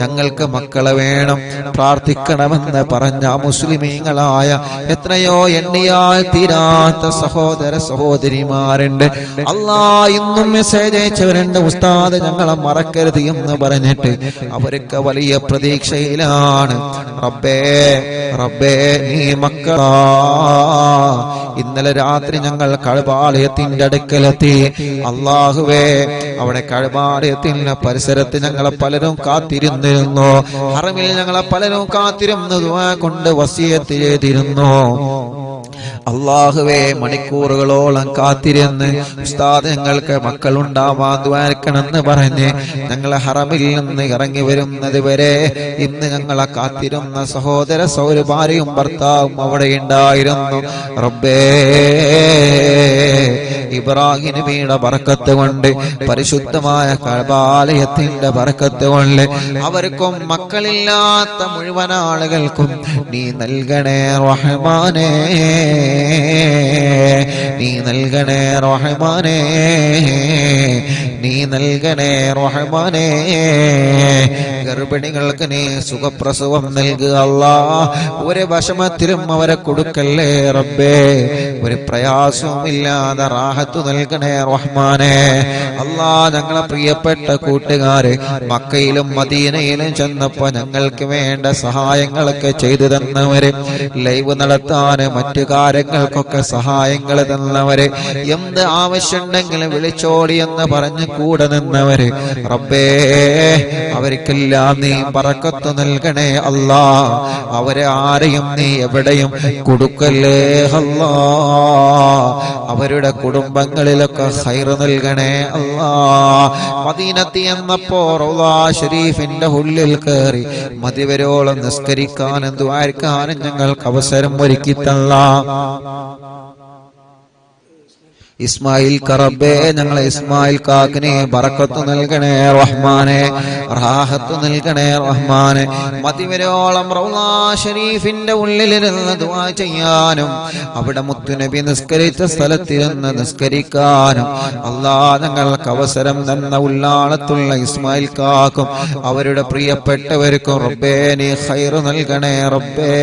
A: ഞങ്ങൾക്ക് മക്കളെ വേണം, പ്രാർത്ഥിക്കണമെന്ന് പറഞ്ഞ മുസ്ലിമീങ്ങളായ എത്രയോ എണ്ണിയാൽ തീരാത്ത സഹോദര സഹോദരിമാരുണ്ട്. അല്ലാ, ഇന്നും മെസ്സേജ് അയച്ചവരുണ്ട്. ഉസ്താദ് ഞങ്ങളെ മറക്കരുത് എന്ന് പറഞ്ഞിട്ട് അവരൊക്കെ വലിയ പ്രതീക്ഷയിലാണ്. റബ്ബേ റബ്ബേ, നീ മക്കളാ. ഇന്നലെ രാത്രി ഞങ്ങൾ കഅബാലയത്തിന്റെ അടുക്കലെത്തി. അല്ലാഹുവേ, അവിടെ കഅബാലയത്തിന്റെ പരിസരത്ത് ഞങ്ങളെ പലരും കാത്തിരുന്നിരുന്നു. ഹറമിൽ ഞങ്ങളെ പലരും കാത്തിരുന്നു, ദുആ കൊണ്ട് വസിയത്ത് ചെയ്തിരുന്നു. അല്ലാഹുവേ, മണിക്കൂറുകളോളം കാത്തിരുന്ന് ഉസ്താദ് ഞങ്ങൾക്ക് മക്കളുണ്ടാവാൻ ദ്വാരക്കണമെന്ന് പറഞ്ഞ് ഞങ്ങളെ ഹറമിൽ നിന്ന് ഇറങ്ങി വരുന്നത് വരെ ഇന്ന് ഞങ്ങളെ കാത്തിരുന്ന സഹോദര ഭാര്യയും ഭർത്താവും അവിടെ ഉണ്ടായിരുന്നു. റബ്ബേ, ഇബ്രാഹിം നബിയുടെ ബറക്കത്ത് കൊണ്ട്, പരിശുദ്ധമായ കഅബാലയത്തിന്റെ ബറക്കത്ത് കൊണ്ട് അവർക്കും മക്കളില്ലാത്ത മുഴുവൻ ആളുകൾക്കും നീ നൽകണേ റഹ്മാനേ. നീ നൽകണേ റഹ്മാനേ. നീ നൽകണേ റഹ്മാനേ. ഗർഭിണികൾക്ക് നീ സുഖപ്രസവം നൽകുക അല്ലാഹ്. ഒരു വിഷമത്തിലും അവരെ കൊടുക്കല്ലേ റബ്ബേ. ഒരു പ്രയാസവുമില്ലാതെ റാഹത്ത് നൽകണേ റഹ്മാനേ. അല്ലാഹ് ഞങ്ങളെ പ്രിയപ്പെട്ട കൂട്ടുകാര് മക്കയിലും മദീനയിലും ചെന്നപ്പോ ഞങ്ങൾക്ക് വേണ്ട സഹായങ്ങളൊക്കെ ചെയ്തു തന്നവര്, ലൈവ് നടത്താന് മറ്റു കാര്യങ്ങൾക്കൊക്കെ സഹായങ്ങൾ തന്നവര്, എന്ത് ആവശ്യമുണ്ടെങ്കിലും വിളിച്ചോടി എന്ന് പറഞ്ഞ് കൂടെ നിന്നവര് റബ്ബേ, അവർക്കെല്ലാം നീ ബറക്കത്ത് നൽകണേ അല്ലാ. അവരെ ആരെയും നീ എവിടെയും കൊടുക്കല്ലേ അല്ലാ. അവരുടെ കുടുംബങ്ങളിലൊക്കെ ഖൈർ നൽകണേ അല്ലാ. മദീനത്തി എന്നപ്പോ റൗളാ ഷരീഫിന്റെ ഉള്ളിൽ കയറി മതിവരോളം നിസ്കരിക്കാനും ദുആർക്കാനും ഞങ്ങൾക്ക് അവസരം ഒരുക്കി തന്ന ഇസ്മായിൽ കറബേ, ഞങ്ങളെ ഇസ്മായിൽ കാക്കിനെ ബറക്കത്ത് നൽകണേ റഹ്മാനെ, റാഹത്ത് നൽകണേ റഹ്മാനെ. മതിവരോളം റൗളാ ഷരീഫിന്റെ ഉള്ളിലിരുന്ന് ദുആ ചെയ്യാനും അവിടെ മുത്തുനബി നിസ്കരിച്ച സ്ഥലത്തിരുന്ന് നിസ്കരിക്കാനും അല്ലാഹ് ഞങ്ങൾക്ക് അവസരം തന്ന ഉള്ളാളത്തുള്ള ഇസ്മായിൽ കാക്കും അവരുടെ പ്രിയപ്പെട്ടവർക്കും റബ്ബേ നീ ഖൈർ നൽകണേ റബ്ബേ.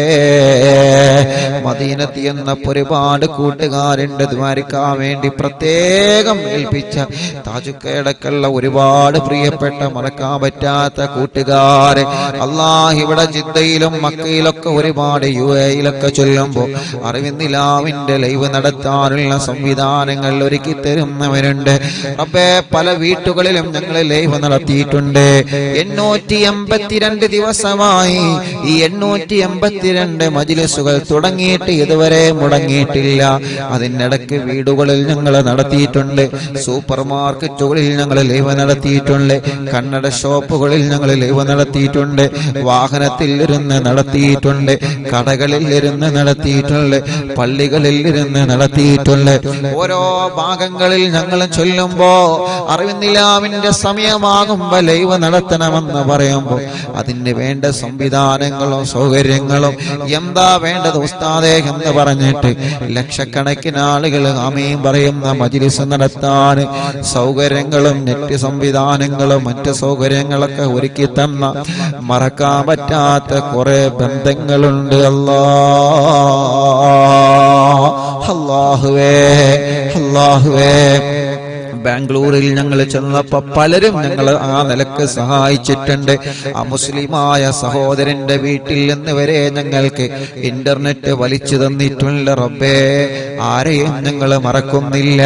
A: മദീനത്തി എന്നപ്പോൾ ഒരുപാട് കൂട്ടുകാരുണ്ട് ദ്വാരക്കാൻ വേണ്ടി പ്രത്യേകം ഏൽപ്പിച്ച താജുക്കടക്കുള്ള ഒരുപാട് പ്രിയപ്പെട്ട മറക്കാൻ പറ്റാത്ത കൂട്ടുകാരെ അല്ലാഹ് ഇവിടെ ജിദ്ദയിലും മക്കയിലൊക്കെ ഒരുപാട് UAE-യിലൊക്കെ ചൊല്ലുമ്പോൾ അറിവിന്ദിലാവിന്റെ ലൈവ് നടത്താനുള്ള സംവിധാനങ്ങൾ ഒരുക്കി തരുന്നവരുണ്ട് റബ്ബേ. പല വീട്ടുകളിലും ഞങ്ങൾ ലൈവ് നടത്തിയിട്ടുണ്ട്. 882 ദിവസമായി ഈ 882 മജ്‌ലിസുകൾ തുടങ്ങിയിട്ട് ഇതുവരെ മുടങ്ങിയിട്ടില്ല. അതിനിടയ്ക്ക് വീടുകളിൽ ഞങ്ങൾ നടത്തിയിട്ടുണ്ട്, സൂപ്പർ മാർക്കറ്റുകളിൽ ഞങ്ങൾ ലൈവ് നടത്തിയിട്ടുണ്ട്, കണ്ണട ഷോപ്പുകളിൽ ഞങ്ങൾ ലൈവ് നടത്തിയിട്ടുണ്ട്, വാഹനത്തിൽ ഇരുന്ന് നടത്തിയിട്ടുണ്ട്, കടകളിൽ ഇരുന്ന് നടത്തിയിട്ടുണ്ട്, പള്ളികളിൽ ഇരുന്ന് നടത്തിയിട്ടുണ്ട്. ഓരോ ഭാഗങ്ങളിൽ ഞങ്ങൾ ചൊല്ലുമ്പോ അറിവിന്ദിലാവിന്റെ സമയമാകുമ്പോ ലൈവ് നടത്തണമെന്ന് പറയുമ്പോൾ അതിന് വേണ്ട സംവിധാനങ്ങളും സൗകര്യങ്ങളും എന്താ വേണ്ടത് ഉസ്താദേ എന്ന് പറഞ്ഞിട്ട് ലക്ഷക്കണക്കിന് ആളുകൾ ആമീൻ പറയുന്ന മജ്‌ലിസ് നടത്താൻ സൗകര്യങ്ങളും നെറ്റ് സംവിധാനങ്ങളും മറ്റ് സൗകര്യങ്ങളൊക്കെ ഒരുക്കി തന്ന മറക്കാൻ പറ്റാത്ത കുറെ ബന്ധങ്ങളുണ്ട് അല്ലാഹുവേ. ബാംഗ്ലൂരിൽ ഞങ്ങൾ ചെന്നപ്പോ പലരും ഞങ്ങൾ ആ നിലക്ക് സഹായിച്ചിട്ടുണ്ട്. ആ മുസ്ലിമായ സഹോദരന്റെ വീട്ടിൽ നിന്ന് വരെ ഞങ്ങൾക്ക് ഇന്റർനെറ്റ് വലിച്ചു തന്നിട്ടുണ്ട് റബ്ബേ. ആരെയും ഞങ്ങൾ മറക്കുന്നില്ല,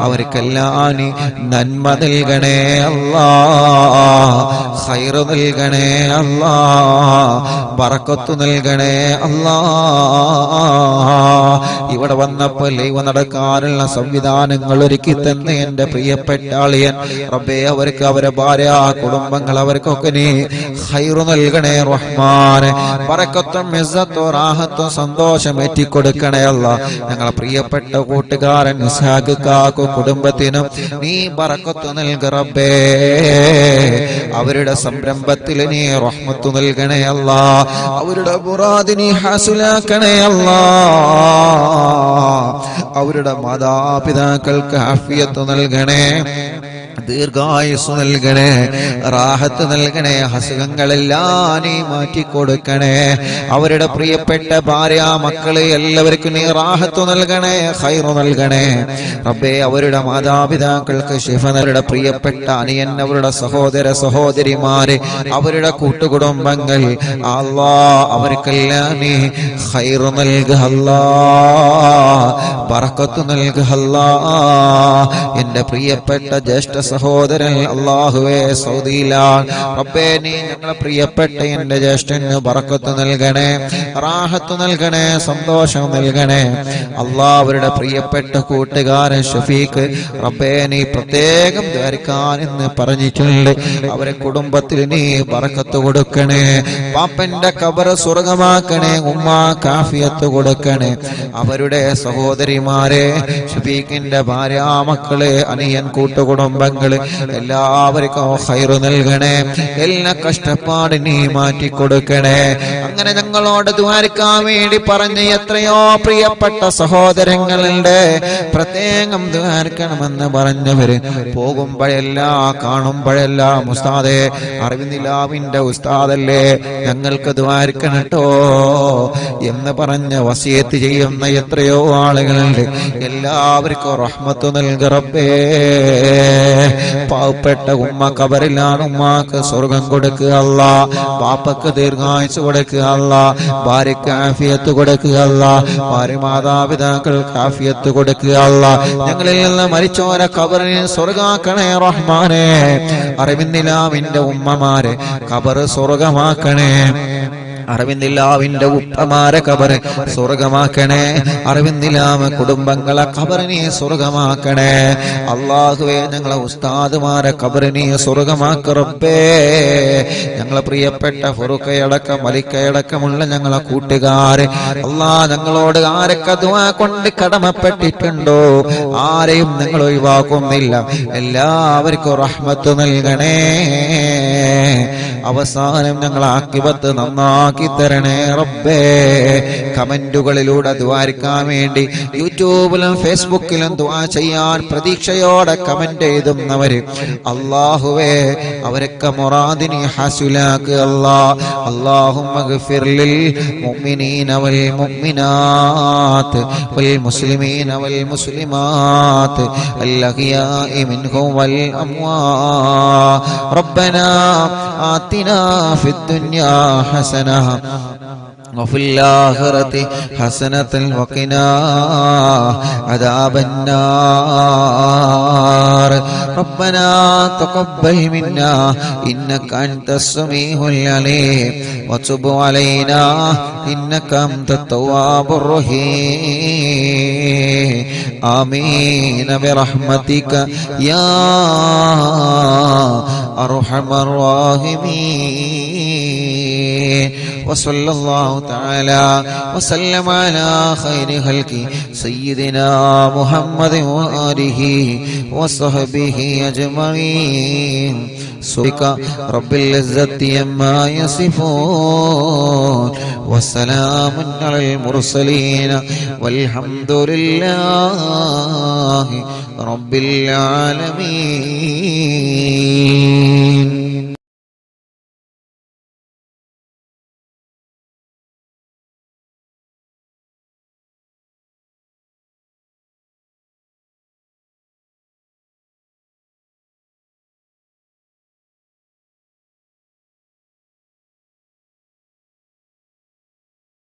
A: അവർക്കെല്ലാം നന്മ നൽകണേ അല്ലാ, ഖൈർ നൽകണേ അല്ലാ, ബറക്കത്ത് നൽകണേ അല്ലാ. ഇവിടെ വന്നപ്പോൾ ലൈവ് നടക്കാനുള്ള സംവിധാനങ്ങൾ ഒരുക്കി തന്നെ എന്റെ പ്രിയപ്പെട്ട ആളിയൻ റബ്ബേ, അവർക്ക് അവരെ ഭാര്യ കുടുംബങ്ങൾ അവർക്കൊക്കെ നീ ഖൈർ നൽകണേ റഹ്മാനെ. ബറക്കത്തും ഇസ്സത്തും റാഹത്തും സന്തോഷം ഏറ്റിക്കൊടുക്കണേ അല്ലാ. ഞങ്ങളെ പ്രിയപ്പെട്ട കൂട്ടുകാരൻ ഇസ്ഹാഖ് കാക്കു കുടുംബത്തിനും നീ ബറക്കത്ത് നൽക റബ്ബേ. അവരുടെ സംരംഭത്തിൽ നീ റഹ്മത്ത് നൽകണേ അല്ലാ. അവരുടെ മുറാദ് നീ ഹാസിലാക്കണേ അല്ലാ. അവരുടെ മാതാപിതാക്കൾക്ക് ആഫിയത്ത് നൽകണേ, ദീർഘായുസ് നൽകണേ, റാഹത്ത് നൽകണേ, അസുഖങ്ങളെല്ലാം നീ മാറ്റിക്കൊടുക്കണേ. അവരുടെ പ്രിയപ്പെട്ട ഭാര്യ മക്കളെ എല്ലാവർക്കും നീ റാഹത്ത് നൽകണേ, ഖൈർ നൽകണേ റബ്ബേ. അവരുടെ മാതാപിതാക്കൾക്ക് ശിഫ, അവരുടെ പ്രിയപ്പെട്ട അനിയൻ, അവരുടെ സഹോദര സഹോദരിമാര്, അവരുടെ കൂട്ടുകുടുംബങ്ങൾ അല്ലാഹ് അവർക്കെല്ലാം നീ ഖൈർ നൽകുക അല്ലാഹ്, ബറക്കത്ത് നൽകുക അല്ലാഹ്. എന്റെ പ്രിയപ്പെട്ട ജ്യേഷ്ഠ സഹോദരൻ അല്ലാഹുവേ സൗദിയിലാണ് റബ്ബേ, നീ ഞങ്ങളെ പ്രിയപ്പെട്ട എന്റെ ജ്യേഷ്ഠന് ബറക്കത്ത് നൽകണേ, റാഹത്ത് നൽകണേ, സന്തോഷം നൽകണേ അല്ലാഹ്. അവരുടെ പ്രിയപ്പെട്ട കൂട്ടുകാരൻ ഷഫീഖ് റബ്ബേ, നീ പ്രത്യേകം ദ്വാരക്കാൻ എന്ന് പറഞ്ഞിട്ടുണ്ട്. അവരെ കുടുംബത്തിൽ നീ ബറക്കത്ത് കൊടുക്കണേ, പാപ്പന്റെ ഖബർ സ്വർഗമാക്കണേ, ഉമ്മ കാഫിയത്ത് കൊടുക്കണേ. അവരുടെ സഹോദരിമാരെ, ഷഫീഖിന്റെ ഭാര്യ മക്കളെ, അനിയൻ കൂട്ടുകുടുംബങ്ങൾ എല്ലാവർക്കും ഖൈർ നൽകണേ, എല്ലാ കഷ്ടപ്പാട് നീ മാറ്റിക്കൊടുക്കണേ. അങ്ങനെ ഞങ്ങൾ ഞങ്ങളോട് ദുആർക്കാൻ വേണ്ടി പറഞ്ഞ എത്രയോ പ്രിയപ്പെട്ട സഹോദരങ്ങളുണ്ട്. പ്രത്യേകം ദുആർക്കണമെന്ന് പറഞ്ഞവര് പോകുമ്പോഴെല്ലാം കാണുമ്പോഴെല്ലാം ഉസ്താദേ അറിവിനിലാവിന്റെ ഉസ്താദല്ലേ ഞങ്ങൾക്ക് ദുആർക്കണട്ടോ എന്ന് പറഞ്ഞ് വസിയത്ത് ചെയ്യുന്ന എത്രയോ ആളുകളുണ്ട്. എല്ലാവർക്കും റഹ്മത്ത് നൽകി റബ്ബേ. പാവപ്പെട്ട ഉമ്മ ഖബറിലാണ്, ഉമ്മാക്ക് സ്വർഗം കൊടുക്കുക അല്ലാ, ബാപ്പക്ക് ദീർഘായുസ്സ് കൊടുക്കുക അല്ലാ, ഭാര്യക്ക് ആഫിയത്ത് കൊടുക്കുക അല്ലാ, ഭാര്യ മാതാപിതാക്കൾക്ക് ആഫിയത്ത് കൊടുക്കുക അല്ലാ. ഞങ്ങളിൽ നിന്ന് മരിച്ചോരെ ഖബറിനെ സ്വർഗാക്കണേ റഹ്മാനേ. അറിവിന്നിലാവിന്റെ ഉമ്മമാരെ ഖബർ സ്വർഗമാക്കണേ. അറിവിന്നിലാവിന്റെ ഉപ്പമാരെ ഖബറ് സ്വർഗമാക്കണേ. അറിവിന്നിലാവ് കുടുംബങ്ങളെ ഖബറിനെ സ്വർഗമാക്കണേ. അല്ലാഹുവേ ഞങ്ങളെ ഉസ്താദുമാരെ ഖബറിനെ സ്വർഗമാക്ക റബ്ബേ. ഞങ്ങളെ പ്രിയപ്പെട്ട ഫറുഖയടക്കം മലിക്കയടക്കമുള്ള ഞങ്ങളെ കൂട്ടുകാരെ അല്ലാ, ഞങ്ങളോട് ആരൊക്കെ ദുആ കൊണ്ട് കടമപ്പെട്ടിട്ടുണ്ടോ ആരെയും ഞങ്ങൾ ഒഴിവാക്കുന്നില്ല. എല്ലാവർക്കും റഹ്മത്ത് നൽകണേ. അവസാനം ഞങ്ങൾ ആഖിബത്ത് നന്നാക്കി തരണേ റബ്ബേ. കമന്റുകളിലൂടെ ദുആർക്കാൻ വേണ്ടി യൂട്യൂബിലും ഫേസ്ബുക്കിലും ദുആ ചെയ്യാൻ പ്രതീക്ഷയോടെ കമന്റ് എഴുതുന്നവര് അല്ലാഹുവേ അവരൊക്കെ മുറാദിനി ഹസുലാക്ക് അല്ലാ. അല്ലാഹുമ്മ ഗഫിർ ലിൽ മുഅ്മിനീന വൽ മുഅ്മിനാത്ത് വൽ മുസ്ലിമീന വൽ മുസ്ലിമാത്ത് അൽ അഹ്യാഇ മിൻഹും വൽ അംവാത്. റബ്ബനാ آتنا في الدنيا حسنة وفي الآخرة حسنة وقنا عذاب النار. ربنا تقبل منا إنك أنت السميع العليم وتب علينا إنك أنت التواب الرحيم. آمين برحمتك يا أرحم الراحمين. وصلى الله تعالى وسلم على خير خلق سيدنا محمد وآله وصحبه أجمعين. سبحانك رب العزة عما يصفون وسلام على المرسلين والحمد لله رب العالمين.